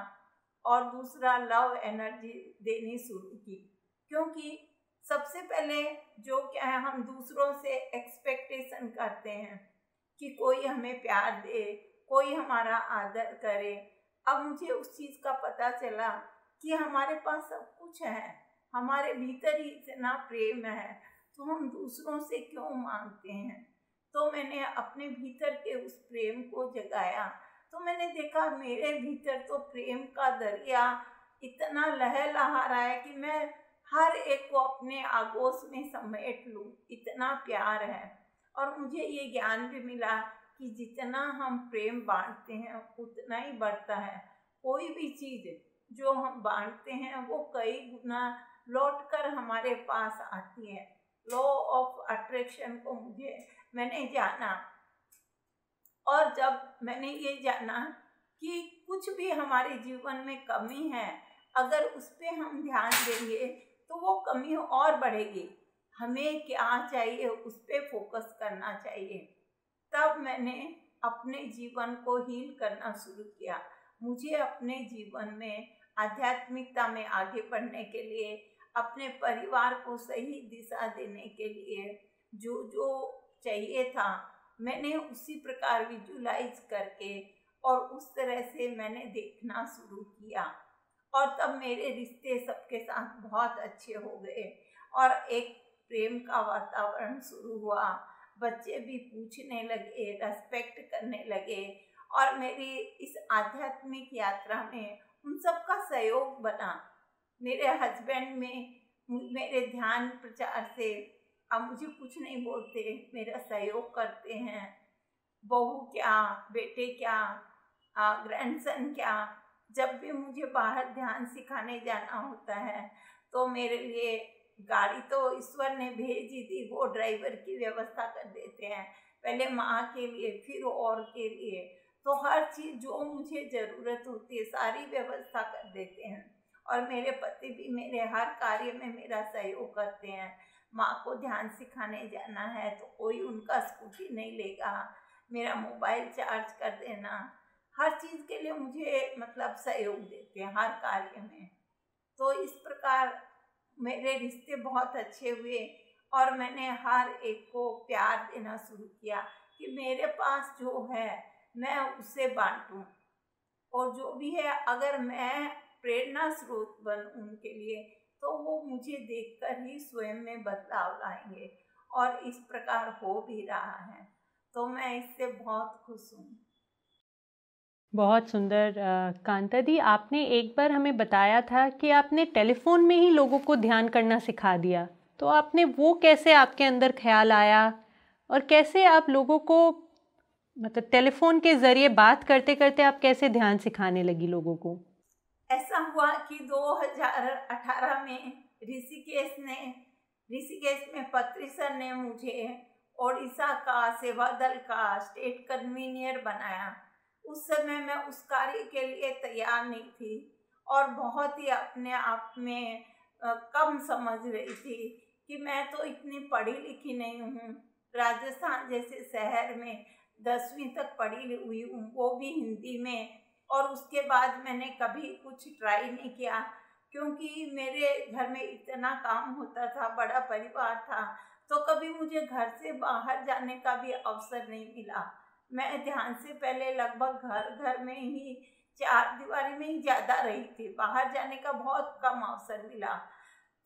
और दूसरा लव एनर्जी देनी शुरू की। क्योंकि सबसे पहले जो क्या है, हम दूसरों से एक्सपेक्टेशन करते हैं कि कोई हमें प्यार दे, कोई हमारा आदर करे। अब मुझे उस चीज़ का पता चला कि हमारे पास सब कुछ है, हमारे भीतर ही इतना प्रेम है, तो हम दूसरों से क्यों मांगते हैं। तो मैंने अपने भीतर के उस प्रेम को जगाया, तो मैंने देखा मेरे भीतर तो प्रेम का दरिया इतना लहलहा रहा है कि मैं हर एक को अपने आगोश में समेट लूं, इतना प्यार है। और मुझे ये ज्ञान भी मिला कि जितना हम प्रेम बांटते हैं उतना ही बढ़ता है। कोई भी चीज़ जो हम बांटते हैं वो कई गुना लौट कर हमारे पास आती है। लॉ ऑफ अट्रैक्शन को मैंने जाना, और जब मैंने ये जाना कि कुछ भी हमारे जीवन में कमी है, अगर उस पर हम ध्यान देंगे तो वो कमी और बढ़ेगी। हमें क्या चाहिए उस पर फोकस करना चाहिए। तब मैंने अपने जीवन को हील करना शुरू किया। मुझे अपने जीवन में आध्यात्मिकता में आगे बढ़ने के लिए, अपने परिवार को सही दिशा देने के लिए जो जो चाहिए था, मैंने उसी प्रकार विजुलाइज करके और उस तरह से मैंने देखना शुरू किया। और तब मेरे रिश्ते सबके साथ बहुत अच्छे हो गए और एक प्रेम का वातावरण शुरू हुआ। बच्चे भी पूछने लगे, रेस्पेक्ट करने लगे, और मेरी इस आध्यात्मिक यात्रा में उन सब का सहयोग बना। मेरे हस्बैंड में मेरे ध्यान प्रचार से अब मुझे कुछ नहीं बोलते, मेरा सहयोग करते हैं। बहू क्या, बेटे क्या, ग्रैंडसन क्या, जब भी मुझे बाहर ध्यान सिखाने जाना होता है तो मेरे लिए गाड़ी तो ईश्वर ने भेज ही दी, वो ड्राइवर की व्यवस्था कर देते हैं, पहले माँ के लिए फिर और के लिए। तो हर चीज़ जो मुझे ज़रूरत होती है सारी व्यवस्था कर देते हैं। और मेरे पति भी मेरे हर कार्य में मेरा सहयोग करते हैं। माँ को ध्यान सिखाने जाना है तो कोई उनका स्कूटी नहीं लेगा, मेरा मोबाइल चार्ज कर देना, हर चीज़ के लिए मुझे मतलब सहयोग देते हैं हर कार्य में। तो इस प्रकार मेरे रिश्ते बहुत अच्छे हुए और मैंने हर एक को प्यार देना शुरू किया कि मेरे पास जो है मैं उसे बांटूं, और जो भी है अगर मैं प्रेरणा स्रोत बनूं उनके लिए तो वो मुझे देखकर ही स्वयं में बदलाव लाएंगे, और इस प्रकार हो भी रहा है। तो मैं इससे बहुत खुश हूँ। बहुत सुंदर कांता दी, आपने एक बार हमें बताया था कि आपने टेलीफोन में ही लोगों को ध्यान करना सिखा दिया। तो आपने वो कैसे आपके अंदर ख्याल आया और कैसे आप लोगों को मतलब टेलीफोन के ज़रिए बात करते करते आप कैसे ध्यान सिखाने लगी लोगों को? ऐसा हुआ कि 2018 में ऋषिकेश में पत्री सर ने मुझे ओडिशा का सेवा दल का स्टेट कन्वीनियर बनाया। उस समय मैं उस कार्य के लिए तैयार नहीं थी और बहुत ही अपने आप में कम समझ रही थी कि मैं तो इतनी पढ़ी लिखी नहीं हूँ। राजस्थान जैसे शहर में 10वीं तक पढ़ी हुई हूँ, वो भी हिंदी में, और उसके बाद मैंने कभी कुछ ट्राई नहीं किया क्योंकि मेरे घर में इतना काम होता था, बड़ा परिवार था, तो कभी मुझे घर से बाहर जाने का भी अवसर नहीं मिला। मैं ध्यान से पहले लगभग घर में ही 4 दीवारी में ही ज़्यादा रही थी, बाहर जाने का बहुत कम अवसर मिला।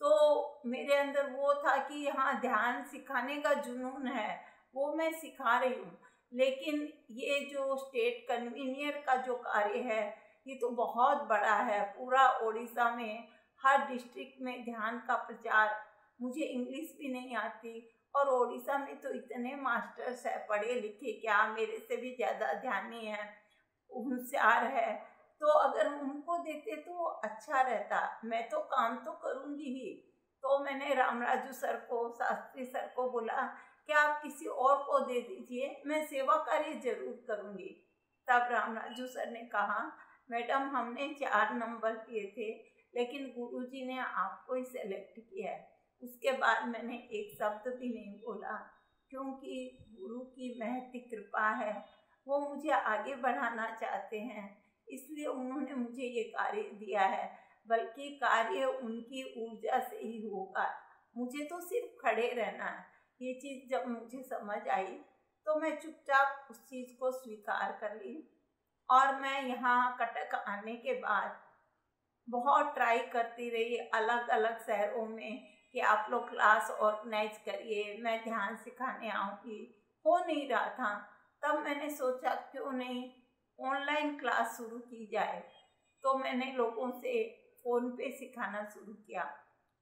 तो मेरे अंदर वो था कि हाँ, ध्यान सिखाने का जुनून है, वो मैं सिखा रही हूँ, लेकिन ये जो स्टेट कन्वीनियर का जो कार्य है ये तो बहुत बड़ा है। पूरा ओडिशा में हर डिस्ट्रिक्ट में ध्यान का प्रचार, मुझे इंग्लिश भी नहीं आती और ओडिशा में तो इतने मास्टर्स है, पढ़े लिखे, क्या मेरे से भी ज़्यादा ध्यानी है, होशियार है, तो अगर उनको देते तो अच्छा रहता। मैं तो काम तो करूँगी ही। तो मैंने रामराजू सर को, शास्त्री सर को बोला कि आप किसी और को दे दीजिए, मैं सेवा कार्य जरूर करूँगी। तब रामराजू सर ने कहा, मैडम हमने 4 नंबर दिए थे लेकिन गुरुजी ने आपको ही सेलेक्ट किया है। उसके बाद मैंने एक शब्द भी नहीं बोला क्योंकि गुरु की महती कृपा है, वो मुझे आगे बढ़ाना चाहते हैं। इसलिए उन्होंने मुझे ये कार्य दिया है, बल्कि कार्य उनकी ऊर्जा से ही होगा। मुझे तो सिर्फ खड़े रहना है। ये चीज़ जब मुझे समझ आई तो मैं चुपचाप उस चीज़ को स्वीकार कर ली। और मैं यहाँ कटक आने के बाद बहुत ट्राई करती रही अलग अलग शहरों में कि आप लोग क्लास ऑर्गेनाइज करिए, मैं ध्यान सिखाने आऊँगी। हो नहीं रहा था। तब मैंने सोचा क्यों नहीं ऑनलाइन क्लास शुरू की जाए। तो मैंने लोगों से फ़ोन पे सिखाना शुरू किया।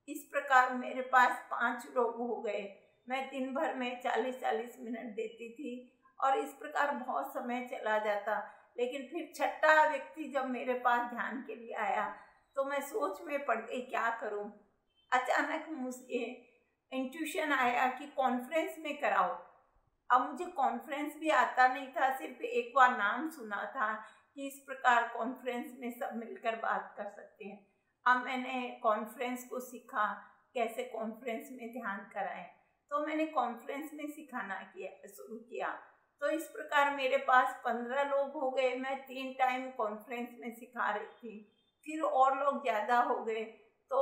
इस प्रकार मेरे पास 5 लोग हो गए। मैं दिन भर में 40-40 मिनट देती थी और इस प्रकार बहुत समय चला जाता। लेकिन फिर छठा व्यक्ति जब मेरे पास ध्यान के लिए आया तो मैं सोच में पड़ गई क्या करूं। अचानक मुझे इंट्यूशन आया कि कॉन्फ्रेंस में कराओ। अब मुझे कॉन्फ्रेंस भी आता नहीं था, सिर्फ एक बार नाम सुना था कि इस प्रकार कॉन्फ्रेंस में सब मिलकर बात कर सकते हैं। अब मैंने कॉन्फ्रेंस को सीखा, कैसे कॉन्फ्रेंस में ध्यान कराएं। तो मैंने कॉन्फ्रेंस में सिखाना शुरू किया। तो इस प्रकार मेरे पास 15 लोग हो गए। मैं 3 टाइम कॉन्फ्रेंस में सिखा रही थी। फिर और लोग ज़्यादा हो गए तो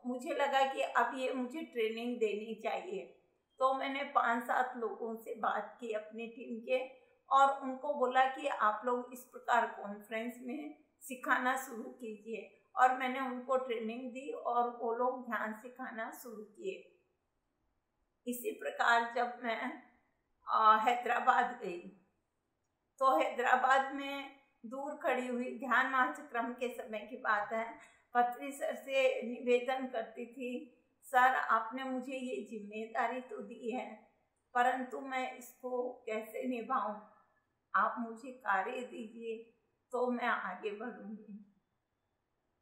मुझे लगा कि अब ये मुझे ट्रेनिंग देनी चाहिए। तो मैंने 5-7 लोगों से बात की अपनी टीम के और उनको बोला कि आप लोग इस प्रकार कॉन्फ्रेंस में सिखाना शुरू कीजिए। और मैंने उनको ट्रेनिंग दी और वो लोग ध्यान सिखाना शुरू किए। इसी प्रकार जब मैं हैदराबाद गई तो हैदराबाद में दूर खड़ी हुई ध्यान महाचक्रम के समय की बात है, पत्री सर से निवेदन करती थी, सर आपने मुझे ये जिम्मेदारी तो दी है परंतु मैं इसको कैसे निभाऊं, आप मुझे कार्य दीजिए तो मैं आगे बढ़ूंगी।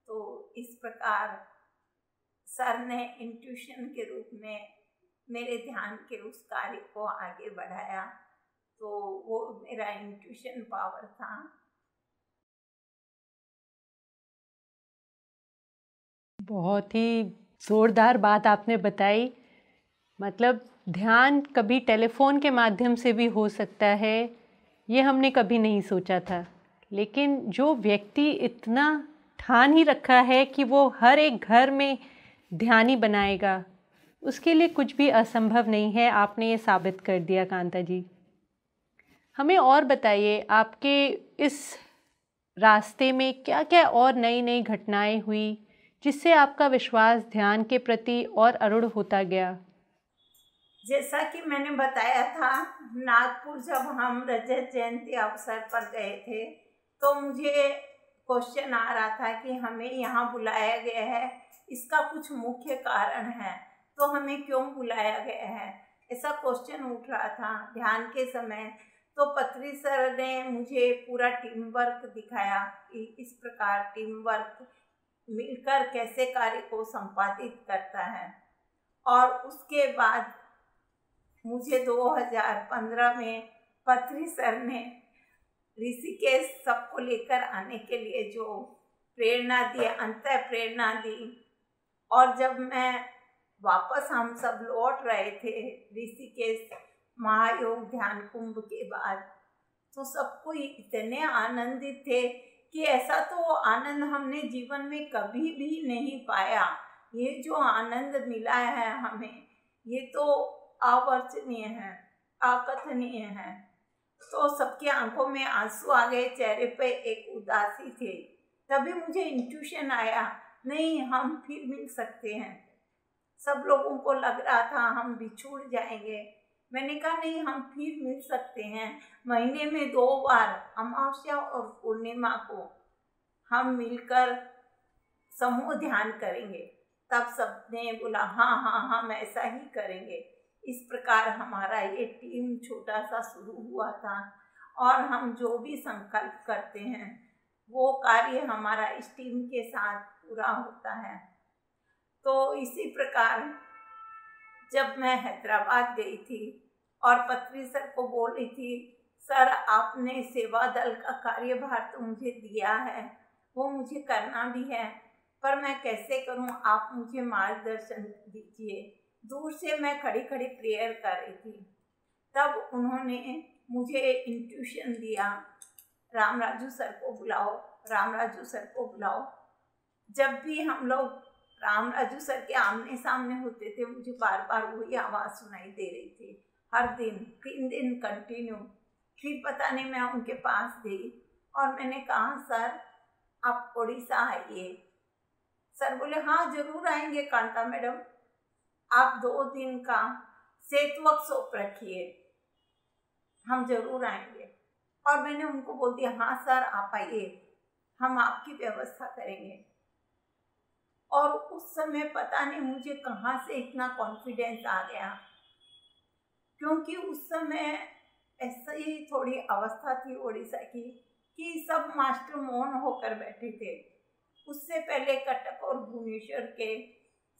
तो इस प्रकार सर ने इंट्यूशन के रूप में मेरे ध्यान के उस कार्य को आगे बढ़ाया। तो वो मेरा इंट्यूशन पावर था। बहुत ही ज़ोरदार बात आपने बताई। मतलब ध्यान कभी टेलीफोन के माध्यम से भी हो सकता है, ये हमने कभी नहीं सोचा था। लेकिन जो व्यक्ति इतना ठान ही रखा है कि वो हर एक घर में ध्यानी बनाएगा, उसके लिए कुछ भी असंभव नहीं है। आपने ये साबित कर दिया कांता जी। हमें और बताइए, आपके इस रास्ते में क्या क्या और नई नई घटनाएं हुई जिससे आपका विश्वास ध्यान के प्रति और अरूढ़ होता गया? जैसा कि मैंने बताया था, नागपुर जब हम रजत जयंती अवसर पर गए थे तो मुझे क्वेश्चन आ रहा था कि हमें यहाँ बुलाया गया है, इसका कुछ मुख्य कारण है, तो हमें क्यों बुलाया गया है, ऐसा क्वेश्चन उठ रहा था ध्यान के समय। तो पत्री सर ने मुझे पूरा टीम वर्क दिखाया कि इस प्रकार टीम वर्क मिलकर कैसे कार्य को संपादित करता है। और उसके बाद मुझे 2015 में पत्री सर ने ऋषिकेश सबको लेकर आने के लिए जो प्रेरणा दी, अंत प्रेरणा दी। और जब मैं वापस हम सब लौट रहे थे ऋषिकेश महायोग ध्यान कुंभ के बाद, तो सब कोई इतने आनंदित थे कि ऐसा तो आनंद हमने जीवन में कभी भी नहीं पाया। ये जो आनंद मिला है हमें, ये तो अवर्णनीय है, अकथनीय है। तो सबकी आंखों में आंसू आ गए, चेहरे पे एक उदासी थी। तभी मुझे इंट्यूशन आया, नहीं हम फिर मिल सकते हैं। सब लोगों को लग रहा था हम बिछुड़ जाएंगे। मैंने कहा नहीं, हम फिर मिल सकते हैं। महीने में 2 बार अमावस्या और पूर्णिमा को हम मिलकर समूह ध्यान करेंगे। तब सबने बोला हाँ हाँ हम ऐसा ही करेंगे। इस प्रकार हमारा ये टीम छोटा सा शुरू हुआ था और हम जो भी संकल्प करते हैं वो कार्य हमारा इस टीम के साथ पूरा होता है। तो इसी प्रकार जब मैं हैदराबाद गई थी और पत्री सर को बोल रही थी, सर आपने सेवा दल का कार्यभार तो मुझे दिया है, वो मुझे करना भी है, पर मैं कैसे करूं, आप मुझे मार्गदर्शन दीजिए। दूर से मैं खड़ी खड़ी प्रेयर कर रही थी। तब उन्होंने मुझे इंट्यूशन दिया, रामराजू सर को बुलाओ रामराजू सर को बुलाओ। जब भी हम लोग रामराजू सर के आमने सामने होते थे, मुझे बार बार वही आवाज़ सुनाई दे रही थी, हर दिन 3 दिन कंटिन्यू। फिर पता नहीं मैं उनके पास गई और मैंने कहा सर आप उड़ीसा आइए। सर बोले हाँ जरूर आएंगे कांता मैडम, आप 2 दिन का सेत वर्कशॉप रखिए, हम जरूर आएंगे। और मैंने उनको बोल दिया हाँ सर आप आइए, हम आपकी व्यवस्था करेंगे। और उस समय पता नहीं मुझे कहाँ से इतना कॉन्फिडेंस आ गया, क्योंकि उस समय ऐसा ही थोड़ी अवस्था थी उड़ीसा की कि सब मास्टर मौन होकर बैठे थे। उससे पहले कटक और भुवनेश्वर के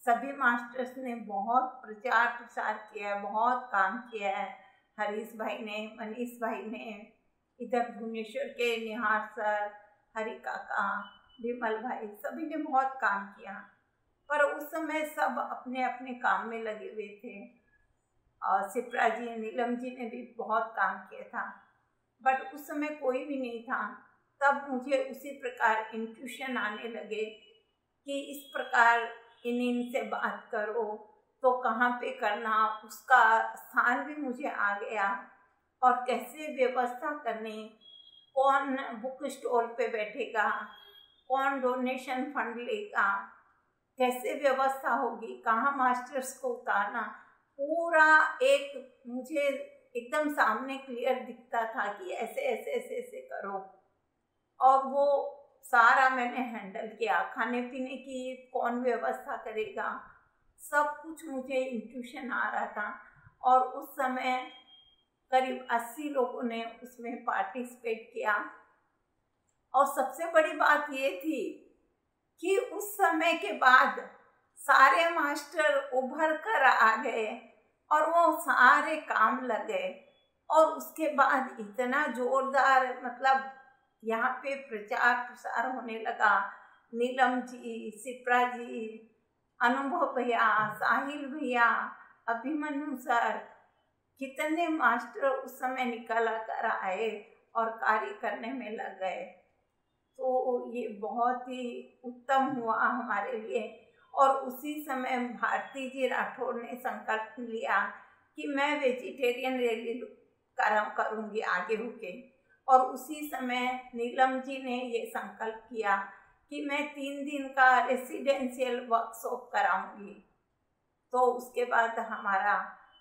सभी मास्टर्स ने बहुत प्रचार प्रसार किया है, बहुत काम किया है। हरीश भाई ने, मनीष भाई ने, इधर भुवनेश्वर के निहार सर, हरि काका, विमल भाई, सभी ने बहुत काम किया। पर उस समय सब अपने अपने काम में लगे हुए थे। और सिप्रा जी, नीलम जी ने भी बहुत काम किया था, बट उस समय कोई भी नहीं था। तब मुझे उसी प्रकार इंट्यूशन आने लगे कि इस प्रकार इनसे बात करो तो कहाँ पे करना, उसका स्थान भी मुझे आ गया। और कैसे व्यवस्था करनी, कौन बुक स्टॉल पे बैठेगा, कौन डोनेशन फंड लेगा, कैसे व्यवस्था होगी, कहाँ मास्टर्स को उतारना, पूरा एक मुझे एकदम सामने क्लियर दिखता था कि ऐसे ऐसे ऐसे ऐसे करो। और वो सारा मैंने हैंडल किया। खाने पीने की कौन व्यवस्था करेगा, सब कुछ मुझे इंट्यूशन आ रहा था। और उस समय करीब 80 लोगों ने उसमें पार्टिसिपेट किया। और सबसे बड़ी बात ये थी कि उस समय के बाद सारे मास्टर उभर कर आ गए और वो सारे काम लगे। और उसके बाद इतना जोरदार, मतलब यहाँ पे प्रचार प्रसार होने लगा। नीलम जी, सिप्रा जी, अनुभव भैया, साहिल भैया, अभिमन्यु सर, कितने मास्टर उस समय निकल कर आए और कार्य करने में लग गए। तो ये बहुत ही उत्तम हुआ हमारे लिए। और उसी समय भारती जी राठौड़ ने संकल्प लिया कि मैं वेजिटेरियन रैली करूँगी आगे होके। और उसी समय नीलम जी ने ये संकल्प किया कि मैं 3 दिन का रेसिडेंशियल वर्कशॉप कराऊंगी। तो उसके बाद हमारा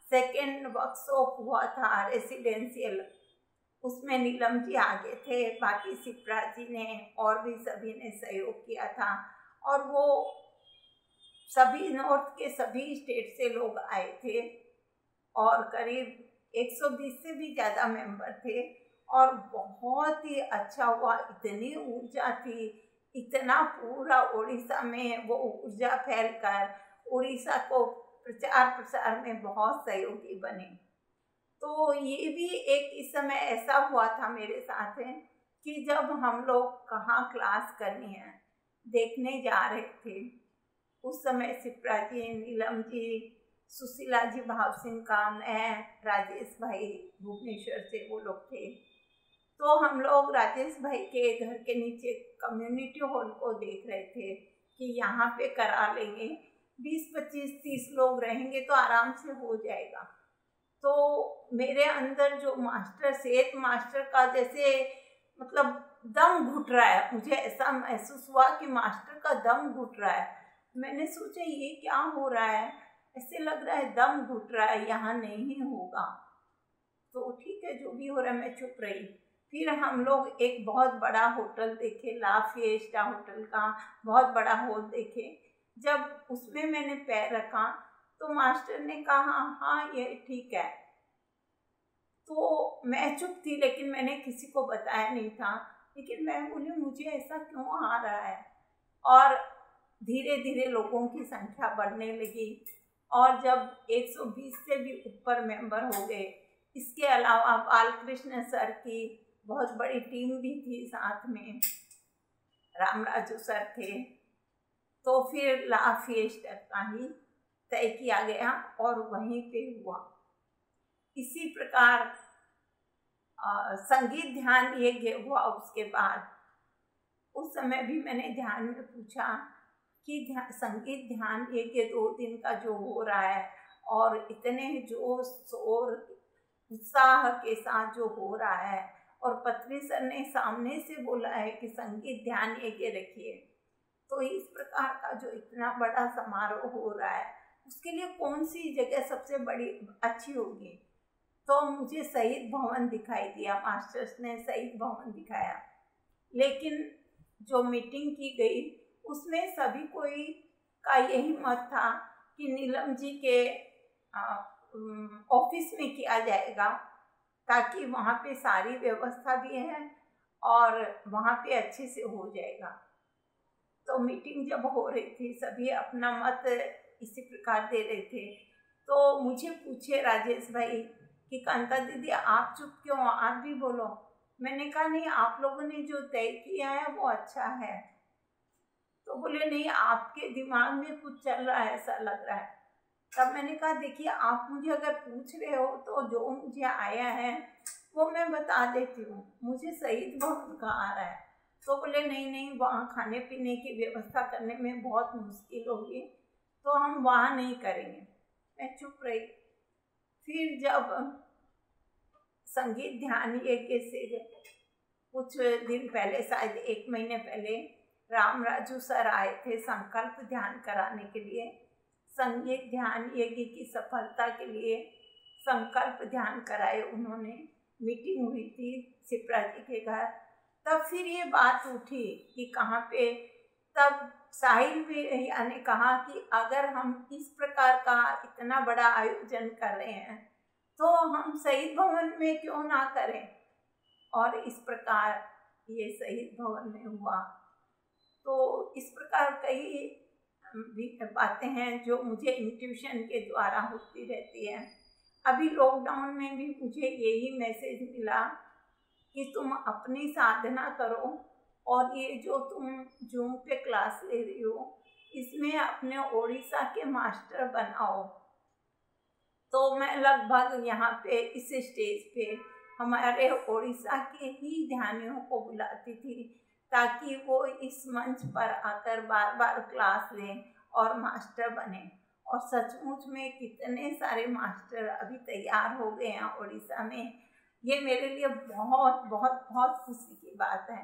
सेकेंड वर्कशॉप हुआ था रेसिडेंशियल, उसमें नीलम जी आगे थे, बाकी सिप्रा जी ने और भी सभी ने सहयोग किया था। और वो सभी नॉर्थ के सभी स्टेट से लोग आए थे और करीब 120 से भी ज़्यादा मेंबर थे। और बहुत ही अच्छा हुआ, इतनी ऊर्जा थी, इतना पूरा उड़ीसा में वो ऊर्जा फैलकर उड़ीसा को प्रचार प्रसार में बहुत सहयोगी बने। तो ये भी एक इस समय ऐसा हुआ था मेरे साथ है कि जब हम लोग कहाँ क्लास करनी है देखने जा रहे थे, उस समय सिप्रा जी, नीलम जी, सुशीला जी भाव सिंह का, मैं, राजेश भाई भुवनेश्वर से वो लोग थे। तो हम लोग राजेश भाई के घर के नीचे कम्युनिटी हॉल को देख रहे थे कि यहाँ पे करा लेंगे, 20, 25, 30 लोग रहेंगे तो आराम से हो जाएगा। तो मेरे अंदर जो मास्टर, सेठ मास्टर का जैसे मतलब दम घुट रहा है, मुझे ऐसा महसूस हुआ कि मास्टर का दम घुट रहा है। मैंने सोचा ये क्या हो रहा है, ऐसे लग रहा है दम घुट रहा है, यहाँ नहीं होगा। तो ठीक है जो भी हो रहा है, मैं चुप रही। फिर हम लोग एक बहुत बड़ा होटल देखे, ला फिएस्टा होटल का बहुत बड़ा हॉल देखे। जब उसमें मैंने पैर रखा तो मास्टर ने कहा हाँ ये ठीक है। तो मैं चुप थी, लेकिन मैंने किसी को बताया नहीं था। लेकिन मैं बोली मुझे ऐसा क्यों आ रहा है। और धीरे धीरे लोगों की संख्या बढ़ने लगी और जब 120 से भी ऊपर मेंबर हो गए, इसके अलावा बालकृष्ण सर की बहुत बड़ी टीम भी थी साथ में, रामराजू सर थे। तो फिर ला फिएस्टा का ही तय किया गया और वहीं पे हुआ। इसी प्रकार संगीत ध्यान यज्ञ हुआ। उसके बाद उस समय भी मैंने ध्यान में पूछा कि संगीत ध्यान ये 2 दिन का जो हो रहा है और इतने जोश और उत्साह के साथ जो हो रहा है, और पत्री सर ने सामने से बोला है कि संगीत ध्यान ये रखिए, तो इस प्रकार का जो इतना बड़ा समारोह हो रहा है उसके लिए कौन सी जगह सबसे बड़ी अच्छी होगी। तो मुझे शहीद भवन दिखाई दिया, मास्टर्स ने शहीद भवन दिखाया। लेकिन जो मीटिंग की गई उसमें सभी कोई का यही मत था कि नीलम जी के ऑफिस में किया जाएगा, ताकि वहाँ पे सारी व्यवस्था भी है और वहाँ पे अच्छे से हो जाएगा। तो मीटिंग जब हो रही थी सभी अपना मत इसी प्रकार दे रहे थे। तो मुझे पूछे राजेश भाई कि कांता दीदी आप चुप क्यों, आप भी बोलो। मैंने कहा नहीं, आप लोगों ने जो तय किया है वो अच्छा है। तो बोले नहीं, आपके दिमाग में कुछ चल रहा है ऐसा लग रहा है। तब मैंने कहा देखिए, आप मुझे अगर पूछ रहे हो तो जो मुझे आया है वो मैं बता देती हूँ, मुझे शहीद भवन का आ रहा है। तो बोले नहीं, वहाँ खाने पीने की व्यवस्था करने में बहुत मुश्किल होगी, तो हम वहाँ नहीं करेंगे। मैं चुप रही। फिर जब संगीत ध्यान यज्ञ से कुछ दिन पहले, शायद 1 महीने पहले, राम राजू सर आए थे संकल्प ध्यान कराने के लिए। संगीत ध्यान यज्ञ की सफलता के लिए संकल्प ध्यान कराए उन्होंने। मीटिंग हुई थी शिप्रा जी के घर। तब फिर ये बात उठी कि कहाँ पे, तब साहिल भी ने कहा कि अगर हम इस प्रकार का इतना बड़ा आयोजन कर रहे हैं तो हम शहीद भवन में क्यों ना करें। और इस प्रकार ये शहीद भवन में हुआ। तो इस प्रकार कई भी बातें हैं जो मुझे इंट्यूशन के द्वारा होती रहती है। अभी लॉकडाउन में भी मुझे यही मैसेज मिला कि तुम अपनी साधना करो और ये जो तुम जूम पे क्लास ले रही हो इसमें अपने ओडिशा के मास्टर बनाओ। तो मैं लगभग यहाँ पे इस स्टेज पे हमारे ओडिशा के ही ध्यानियों को बुलाती थी, ताकि वो इस मंच पर आकर बार बार क्लास लें और मास्टर बने। और सचमुच में कितने सारे मास्टर अभी तैयार हो गए हैं उड़ीसा में। ये मेरे लिए बहुत बहुत बहुत खुशी की बात है,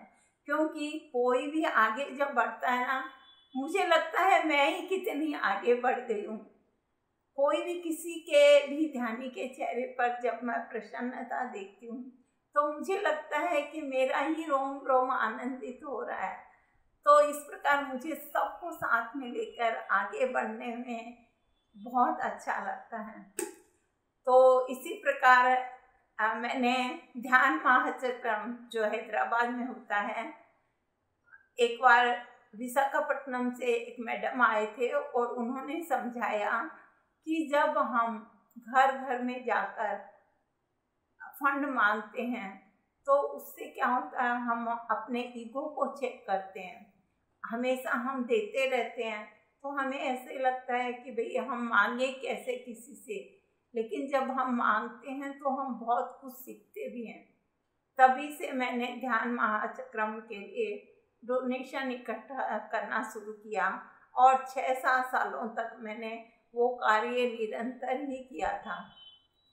क्योंकि कोई भी आगे जब बढ़ता है ना, मुझे लगता है मैं ही कितनी आगे बढ़ गई हूँ। कोई भी किसी के भी ध्यानी के चेहरे पर जब मैं प्रसन्नता देखती हूँ तो मुझे लगता है कि मेरा ही रोम रोम आनंदित हो रहा है। तो इस प्रकार मुझे सबको साथ में लेकर आगे बढ़ने में बहुत अच्छा लगता है। तो इसी प्रकार मैंने ध्यान महाचक्रम जो हैदराबाद में होता है, एक बार विशाखापट्टनम से एक मैडम आए थे और उन्होंने समझाया कि जब हम घर घर में जाकर फंड मांगते हैं तो उससे क्या होता है, हम अपने ईगो को चेक करते हैं। हमेशा हम देते रहते हैं तो हमें ऐसे लगता है कि भई हम मांगे कैसे किसी से, लेकिन जब हम मांगते हैं तो हम बहुत कुछ सीखते भी हैं। तभी से मैंने ध्यान महाचक्रम के लिए डोनेशन इकट्ठा करना शुरू किया और 6-7 सालों तक मैंने वो कार्य निरंतर ही किया था।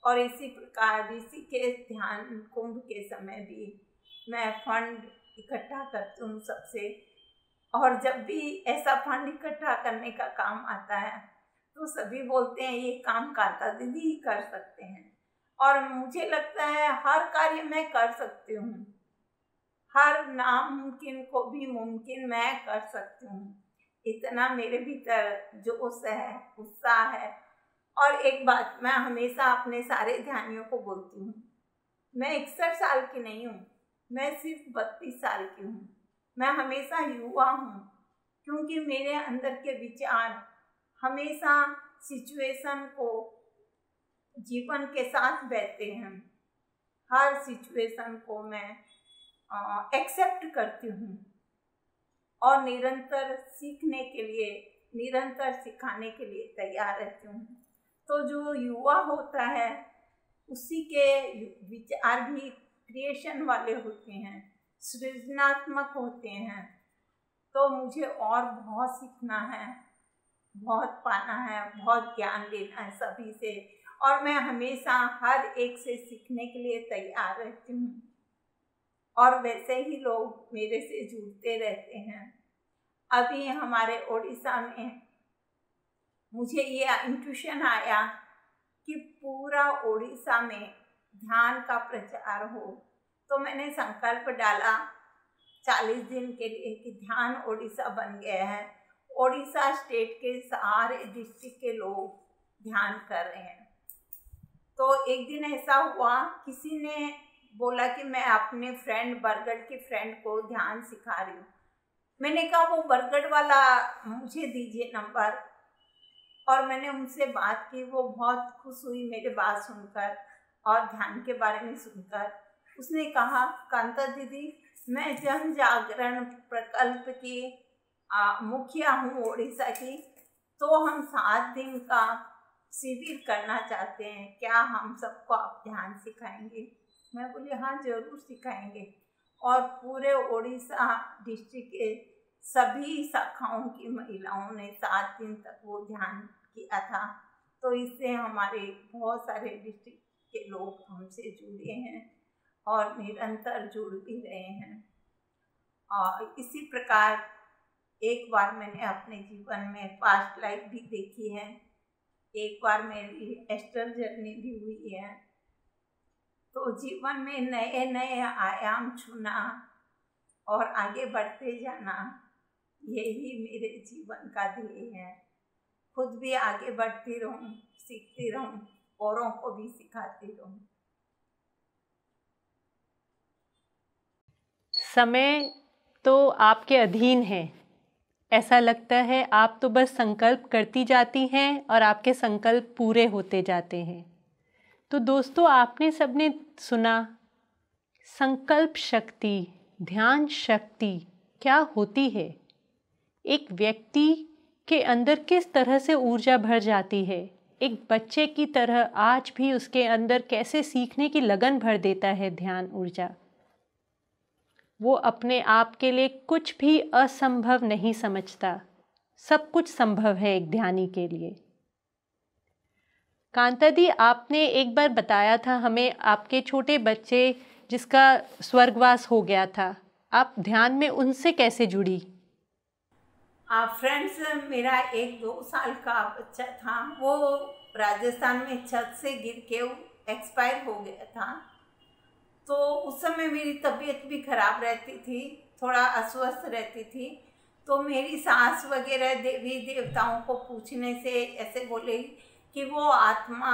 और इसी प्रकार ऋषिकेश ध्यान कुंभ के समय भी मैं फंड इकट्ठा करती हूँ सबसे। और जब भी ऐसा फंड इकट्ठा करने का काम आता है तो सभी बोलते हैं ये काम कांता दीदी ही कर सकते हैं। और मुझे लगता है हर कार्य मैं कर सकती हूँ, हर नामुमकिन को भी मुमकिन मैं कर सकती हूँ। इतना मेरे भीतर जोश है, उत्साह है। और एक बात मैं हमेशा अपने सारे ध्यानियों को बोलती हूँ, मैं 61 साल की नहीं हूँ, मैं सिर्फ 32 साल की हूँ। मैं हमेशा युवा हूँ, क्योंकि मेरे अंदर के विचार हमेशा सिचुएशन को जीवन के साथ बहते हैं। हर सिचुएशन को मैं एक्सेप्ट करती हूँ और निरंतर सीखने के लिए, निरंतर सिखाने के लिए तैयार रहती हूँ। तो जो युवा होता है उसी के विचार भी क्रिएशन वाले होते हैं, सृजनात्मक होते हैं। तो मुझे और बहुत सीखना है, बहुत पाना है, बहुत ज्ञान लेना है सभी से। और मैं हमेशा हर एक से सीखने के लिए तैयार रहती हूँ और वैसे ही लोग मेरे से जुड़ते रहते हैं। अभी हमारे उड़ीसा में मुझे ये इंट्यूशन आया कि पूरा उड़ीसा में ध्यान का प्रचार हो, तो मैंने संकल्प डाला 40 दिन के लिए कि ध्यान उड़ीसा बन गया है। उड़ीसा स्टेट के सारे डिस्ट्रिक्ट के लोग ध्यान कर रहे हैं। तो एक दिन ऐसा हुआ, किसी ने बोला कि मैं अपने फ्रेंड, बरगढ़ के फ्रेंड को ध्यान सिखा रही हूँ। मैंने कहा वो बरगढ़ वाला मुझे दीजिए नंबर, और मैंने उनसे बात की। वो बहुत खुश हुई मेरे बात सुनकर और ध्यान के बारे में सुनकर। उसने कहा, कांता दीदी, मैं जन जागरण प्रकल्प की मुखिया हूँ उड़ीसा की, तो हम 7 दिन का शिविर करना चाहते हैं, क्या हम सबको आप ध्यान सिखाएंगे? मैं बोली हाँ, जरूर सिखाएंगे। और पूरे उड़ीसा डिस्ट्रिक्ट के सभी शाखाओं की महिलाओं ने 7 दिन तक वो ध्यान किया था। तो इससे हमारे बहुत सारे डिस्ट्रिक्ट के लोग हमसे जुड़े हैं और निरंतर जुड़ भी रहे हैं। और इसी प्रकार एक बार मैंने अपने जीवन में पास्ट लाइफ भी देखी है, एक बार मेरी एस्ट्रल जर्नी भी हुई है। तो जीवन में नए नए आयाम छूना और आगे बढ़ते जाना, यही मेरे जीवन का ध्येय है। खुद भी आगे बढ़ती रहूं, सीखती रहूं, औरों को भी सिखाती रहूं। समय तो आपके अधीन है। ऐसा लगता है आप तो बस संकल्प करती जाती हैं और आपके संकल्प पूरे होते जाते हैं। तो दोस्तों, आपने सबने सुना संकल्प शक्ति, ध्यान शक्ति क्या होती है। एक व्यक्ति के अंदर किस तरह से ऊर्जा भर जाती है। एक बच्चे की तरह आज भी उसके अंदर कैसे सीखने की लगन भर देता है ध्यान ऊर्जा। वो अपने आप के लिए कुछ भी असंभव नहीं समझता, सब कुछ संभव है एक ध्यानी के लिए। कांता दी, आपने एक बार बताया था हमें आपके छोटे बच्चे जिसका स्वर्गवास हो गया था, आप ध्यान में उनसे कैसे जुड़ी? फ्रेंड्स, मेरा एक 2 साल का बच्चा था, वो राजस्थान में छत से गिर के एक्सपायर हो गया था। तो उस समय मेरी तबीयत भी खराब रहती थी, थोड़ा अस्वस्थ रहती थी। तो मेरी सास वगैरह देवी देवताओं को पूछने से ऐसे बोले कि वो आत्मा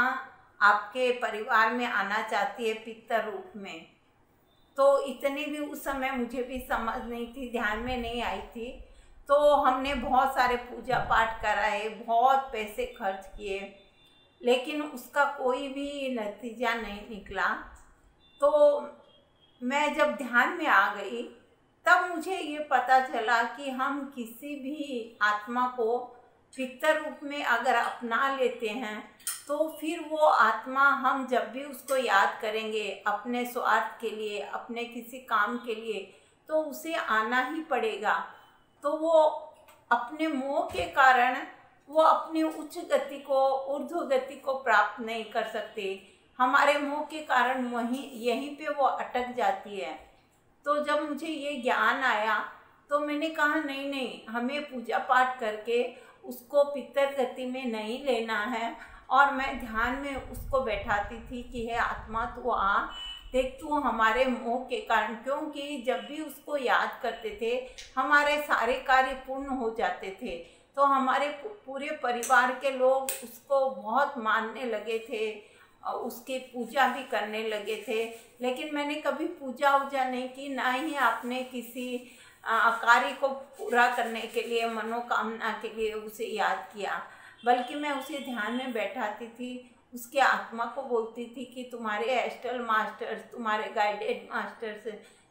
आपके परिवार में आना चाहती है पितर रूप में। तो इतनी भी उस समय मुझे भी समझ नहीं थी, ध्यान में नहीं आई थी। तो हमने बहुत सारे पूजा पाठ कराए, बहुत पैसे खर्च किए, लेकिन उसका कोई भी नतीजा नहीं निकला। तो मैं जब ध्यान में आ गई तब मुझे ये पता चला कि हम किसी भी आत्मा को पितर रूप में अगर अपना लेते हैं तो फिर वो आत्मा, हम जब भी उसको याद करेंगे अपने स्वार्थ के लिए, अपने किसी काम के लिए, तो उसे आना ही पड़ेगा। तो वो अपने मोह के कारण वो अपनी उच्च गति को, ऊर्ध्व गति को प्राप्त नहीं कर सकते। हमारे मोह के कारण यहीं पे वो अटक जाती है। तो जब मुझे ये ज्ञान आया तो मैंने कहा नहीं, हमें पूजा पाठ करके उसको पितर गति में नहीं लेना है। और मैं ध्यान में उसको बैठाती थी कि हे आत्मा तू आ, देख तू हमारे मोह के कारण, क्योंकि जब भी उसको याद करते थे हमारे सारे कार्य पूर्ण हो जाते थे। तो हमारे पूरे परिवार के लोग उसको बहुत मानने लगे थे, उसकी पूजा भी करने लगे थे। लेकिन मैंने कभी पूजा वूजा नहीं की, ना ही आपने किसी कार्य को पूरा करने के लिए, मनोकामना के लिए उसे याद किया, बल्कि मैं उसे ध्यान में बैठाती थी, उसके आत्मा को बोलती थी कि तुम्हारे एस्ट्रल मास्टर्स, तुम्हारे गाइडेड मास्टर्स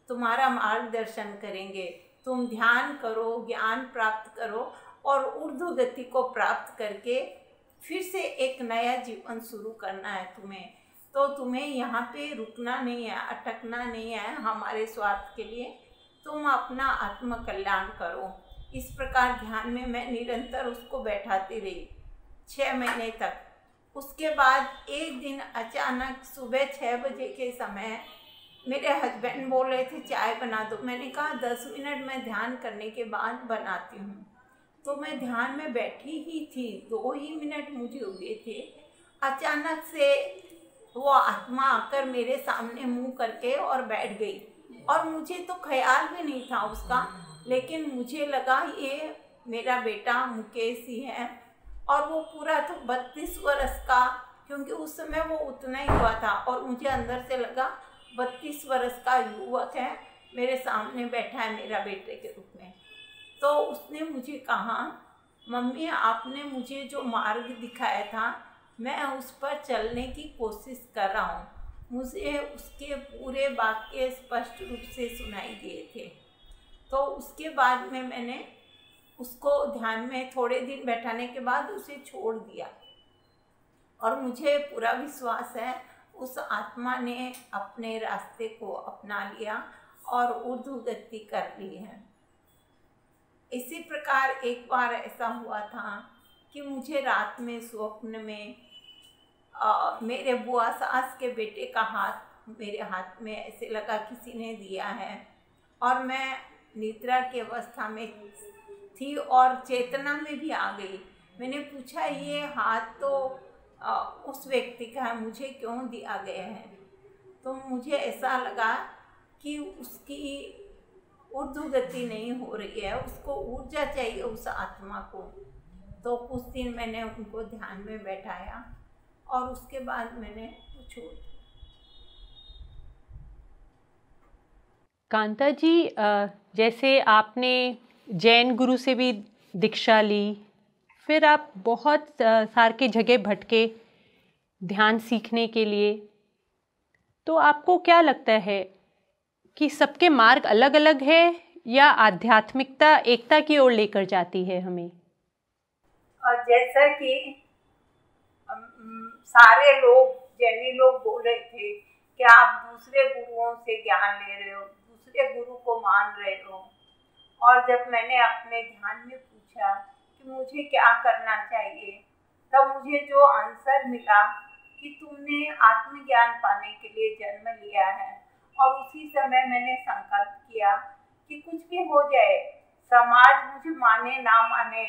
तुम्हारा मार्गदर्शन करेंगे। तुम ध्यान करो, ज्ञान प्राप्त करो और ऊर्ध्व गति को प्राप्त करके फिर से एक नया जीवन शुरू करना है तुम्हें। तो तुम्हें यहाँ पे रुकना नहीं है, अटकना नहीं है हमारे स्वार्थ के लिए। तुम अपना आत्म कल्याण करो। इस प्रकार ध्यान में मैं निरंतर उसको बैठाती रही 6 महीने तक। उसके बाद एक दिन अचानक सुबह 6 बजे के समय मेरे हस्बैंड बोल रहे थे चाय बना दो। मैंने कहा 10 मिनट मैं ध्यान करने के बाद बनाती हूँ। तो मैं ध्यान में बैठी ही थी, 2 ही मिनट मुझे हुए थे, अचानक से वो आत्मा आकर मेरे सामने मुंह करके और बैठ गई। और मुझे तो ख्याल भी नहीं था उसका, लेकिन मुझे लगा ये मेरा बेटा मुकेश ही है। और वो पूरा तो 32 वर्ष का, क्योंकि उस समय वो उतना ही हुआ था, और मुझे अंदर से लगा 32 वर्ष का युवक है मेरे सामने बैठा है मेरा बेटे के रूप में। तो उसने मुझे कहा, मम्मी आपने मुझे जो मार्ग दिखाया था मैं उस पर चलने की कोशिश कर रहा हूँ। मुझे उसके पूरे वाक्य स्पष्ट रूप से सुनाई दिए थे। तो उसके बाद में मैंने उसको ध्यान में थोड़े दिन बैठाने के बाद उसे छोड़ दिया, और मुझे पूरा विश्वास है उस आत्मा ने अपने रास्ते को अपना लिया और ऊर्ध्व गति कर ली है। इसी प्रकार एक बार ऐसा हुआ था कि मुझे रात में स्वप्न में मेरे बुआ सास के बेटे का हाथ मेरे हाथ में ऐसे लगा किसी ने दिया है, और मैं निद्रा की अवस्था में थी और चेतना में भी आ गई। मैंने पूछा ये हाथ तो उस व्यक्ति का है, मुझे क्यों दिया गया है? तो मुझे ऐसा लगा कि उसकी ऊर्ध्व गति नहीं हो रही है, उसको ऊर्जा चाहिए उस आत्मा को। तो कुछ दिन मैंने उनको ध्यान में बैठाया और उसके बाद मैंने वो छोड़ दिया। कांता जी, जैसे आपने जैन गुरु से भी दीक्षा ली, फिर आप बहुत सार के जगह भटके ध्यान सीखने के लिए, तो आपको क्या लगता है कि सबके मार्ग अलग अलग है या आध्यात्मिकता एकता की ओर लेकर जाती है हमें? और जैसा कि सारे लोग जैनी लोग बोल रहे थे कि आप दूसरे गुरुओं से ज्ञान ले रहे हो, दूसरे गुरु को मान रहे हो। और जब मैंने अपने ध्यान में पूछा कि मुझे क्या करना चाहिए, तब मुझे जो आंसर मिला कि तुमने आत्मज्ञान पाने के लिए जन्म लिया है। और उसी समय मैंने संकल्प किया कि कुछ भी हो जाए, समाज मुझे माने ना माने,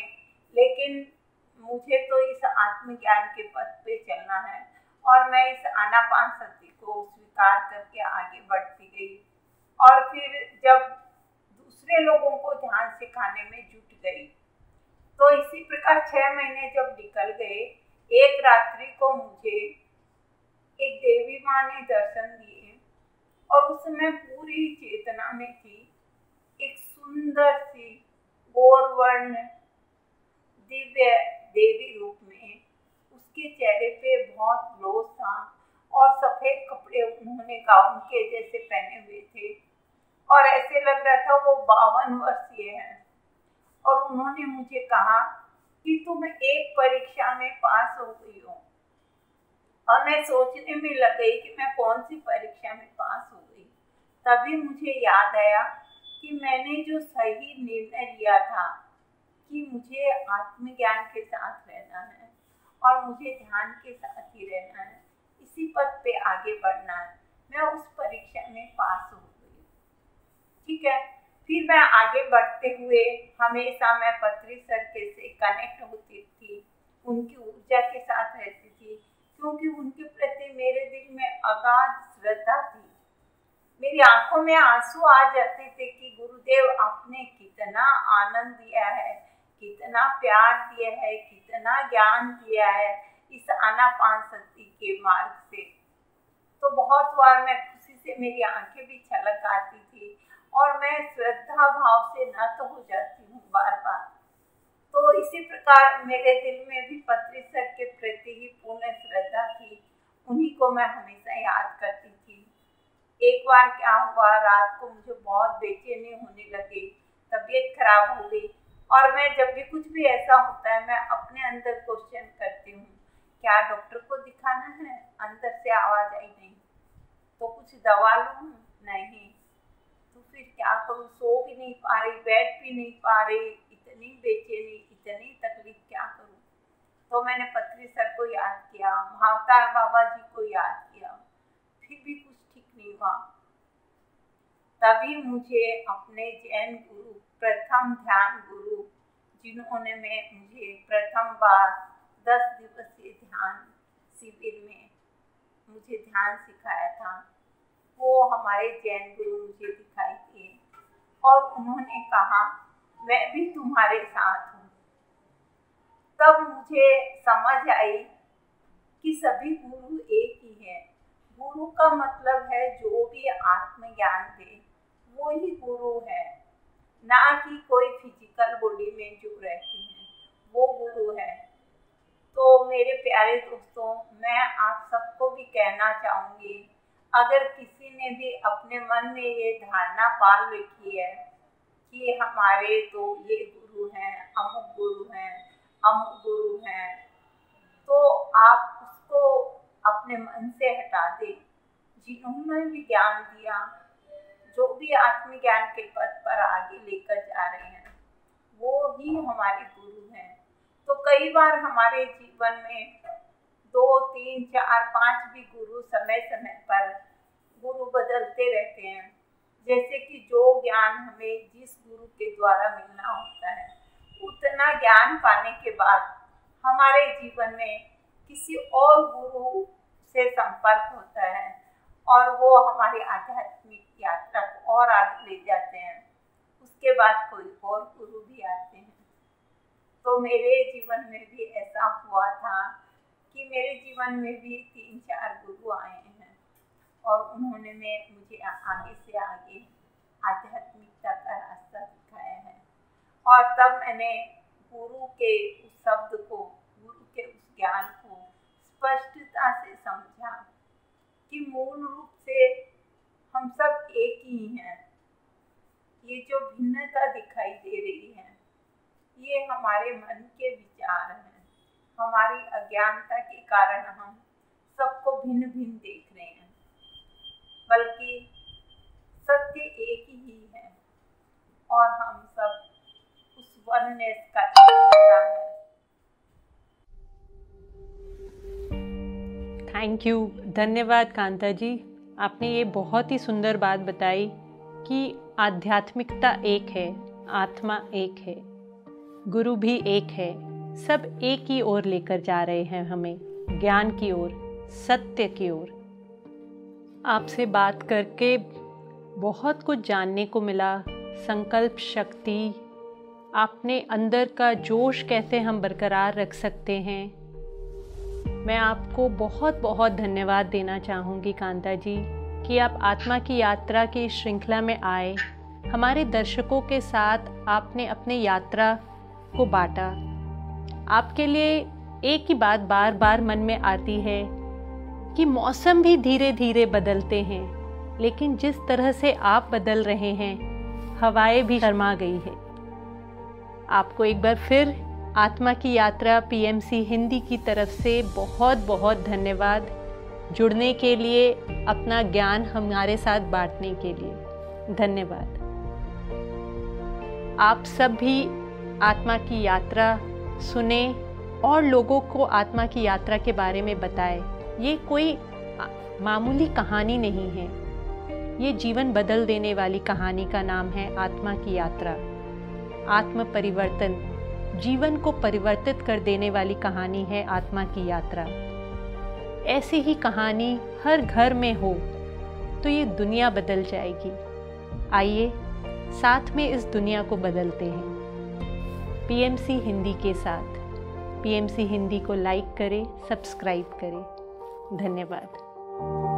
लेकिन मुझे तो इस आत्मज्ञान के पथ पे चलना है। और मैं इस आनापानसति को स्वीकार करके आगे बढ़ती गई। और फिर जब दूसरे लोगों को ध्यान सिखाने में जुट गई, तो इसी प्रकार 6 महीने जब निकल गए, एक रात्रि को मुझे एक देवी माँ ने दर्शन दिए, और उस समय पूरी चेतना में थी। एक सुंदर सी गौरवर्ण दिव्य देवी रूप में, उसके चेहरे पे बहुत ग्लो था, और सफेद कपड़े उन्होंने गाउन के जैसे पहने हुए थे, और ऐसे लग रहा था वो 52 वर्षीय है। और उन्होंने मुझे कहा कि तुम एक परीक्षा में पास हो गई हो। और मैं सोचने में लग गई कि मैं कौन सी परीक्षा में पास हो गई। तभी मुझे याद आया कि मैंने जो सही निर्णय लिया था कि मुझे आत्मज्ञान के साथ रहना है और मुझे ध्यान के साथ ही रहना है, इसी पथ पे आगे बढ़ना है, मैं उस परीक्षा में पास हो गई। ठीक है, फिर मैं आगे बढ़ते हुए हमेशा मैं पत्री सर के से कनेक्ट होती थी, उनकी ऊर्जा के साथ रहती थी, क्योंकि उनके प्रति मेरे दिल में अगाध श्रद्धा थी। मेरी आंखों में आंसू आ जाते थे कि गुरुदेव आपने कितना आनंद दिया है, कितना प्यार दिया है, कितना ज्ञान दिया है इस आनापानसति के मार्ग से। तो बहुत बार मैं खुशी से मेरी आंखें भी छलक आती थी, और मैं श्रद्धा भाव से नत हो जाती हूँ बार बार। तो इसी प्रकार मेरे दिल में भी पत्री सर के प्रति ही पूर्ण श्रद्धा थी, उन्हीं को मैं हमेशा याद करती थी। एक बार क्या हुआ, रात को मुझे बहुत बेचैनी होने लगी, तबीयत खराब हो गई, और मैं जब भी कुछ भी ऐसा होता है मैं अपने अंदर क्वेश्चन करती हूँ, क्या डॉक्टर को दिखाना है? अंदर से आवाज आई नहीं। तो कुछ दवा लूँ? नहीं। तो फिर क्या करूँ? सो भी नहीं पा रही, बैठ भी नहीं पा रही, इतनी बेचैनी, इतनी तकलीफ, क्या करूं। तो मैंने पत्री सर को याद किया, महावतार बाबा जी को याद किया, फिर भी कुछ ठीक नहीं हुआ। तभी मुझे अपने जैन गुरु, प्रथम ध्यान गुरु, जिन्होंने मुझे प्रथम बार 10 दिवसीय ध्यान शिविर में मुझे ध्यान सिखाया था, वो हमारे जैन गुरु मुझे दिखाई दिए और उन्होंने कहा मैं भी तुम्हारे साथ हूँ। तब मुझे समझ आई कि सभी गुरु एक ही है। गुरु का मतलब है जो भी आत्मज्ञान दे वो ही गुरु है, ना कि कोई फिजिकल बॉडी में जो रहते हैं वो गुरु है। तो मेरे प्यारे दोस्तों, मैं आप सबको भी कहना चाहूँगी, अगर किसी ने भी अपने मन में ये धारणा पाल रखी है कि हमारे तो ये गुरु हैं, अमुक गुरु हैं, अमुक गुरु हैं, तो आप उसको अपने मन से हटा दें। जिन्होंने भी ज्ञान दिया, जो भी आत्मज्ञान के पथ पर आगे लेकर जा रहे हैं, वो ही हमारे गुरु हैं। तो कई बार हमारे जीवन में 2, 3, 4, 5 भी गुरु समय समय पर गुरु बदलते रहते हैं। जैसे कि जो ज्ञान हमें जिस गुरु के द्वारा मिलना होता है, उतना ज्ञान पाने के बाद हमारे जीवन में किसी और गुरु से संपर्क होता है और वो हमारी आध्यात्मिक यात्रा को और आगे ले जाते हैं। उसके बाद कोई और गुरु भी आते हैं। तो मेरे जीवन में भी ऐसा हुआ था कि मेरे जीवन में भी 3-4 गुरु आए हैं और उन्होंने मुझे आगे से आगे आध्यात्मिकता का रास्ता दिखाया है। और तब मैंने गुरु के उस शब्द को, गुरु के उस ज्ञान को स्पष्टता से समझा कि मूल रूप से हम सब एक ही हैं। ये जो भिन्नता दिखाई दे रही है, ये हमारे मन के विचार हैं। हमारी अज्ञानता के कारण हम सबको भिन्न भिन्न देख रहे हैं, बल्कि सत्य एक ही है और हम सब उस वननेस का हिस्सा हैं। थैंक यू, धन्यवाद कांता जी। आपने ये बहुत ही सुंदर बात बताई कि आध्यात्मिकता एक है, आत्मा एक है, गुरु भी एक है, सब एक ही ओर लेकर जा रहे हैं हमें, ज्ञान की ओर, सत्य की ओर। आपसे बात करके बहुत कुछ जानने को मिला। संकल्प शक्ति, आपने अंदर का जोश कैसे हम बरकरार रख सकते हैं। मैं आपको बहुत बहुत धन्यवाद देना चाहूँगी कांता जी कि आप आत्मा की यात्रा की श्रृंखला में आए, हमारे दर्शकों के साथ आपने अपने यात्रा को बांटा। आपके लिए एक ही बात बार बार मन में आती है कि मौसम भी धीरे धीरे बदलते हैं, लेकिन जिस तरह से आप बदल रहे हैं, हवाएं भी शर्मा गई है। आपको एक बार फिर आत्मा की यात्रा पीएमसी हिंदी की तरफ से बहुत बहुत धन्यवाद, जुड़ने के लिए, अपना ज्ञान हमारे साथ बांटने के लिए धन्यवाद। आप सब भी आत्मा की यात्रा सुने और लोगों को आत्मा की यात्रा के बारे में बताएं। ये कोई मामूली कहानी नहीं है, ये जीवन बदल देने वाली कहानी का नाम है आत्मा की यात्रा। आत्म परिवर्तन, जीवन को परिवर्तित कर देने वाली कहानी है आत्मा की यात्रा। ऐसी ही कहानी हर घर में हो तो ये दुनिया बदल जाएगी। आइए साथ में इस दुनिया को बदलते हैं पीएमसी हिंदी के साथ। पीएमसी हिंदी को लाइक करें, सब्सक्राइब करें। धन्यवाद।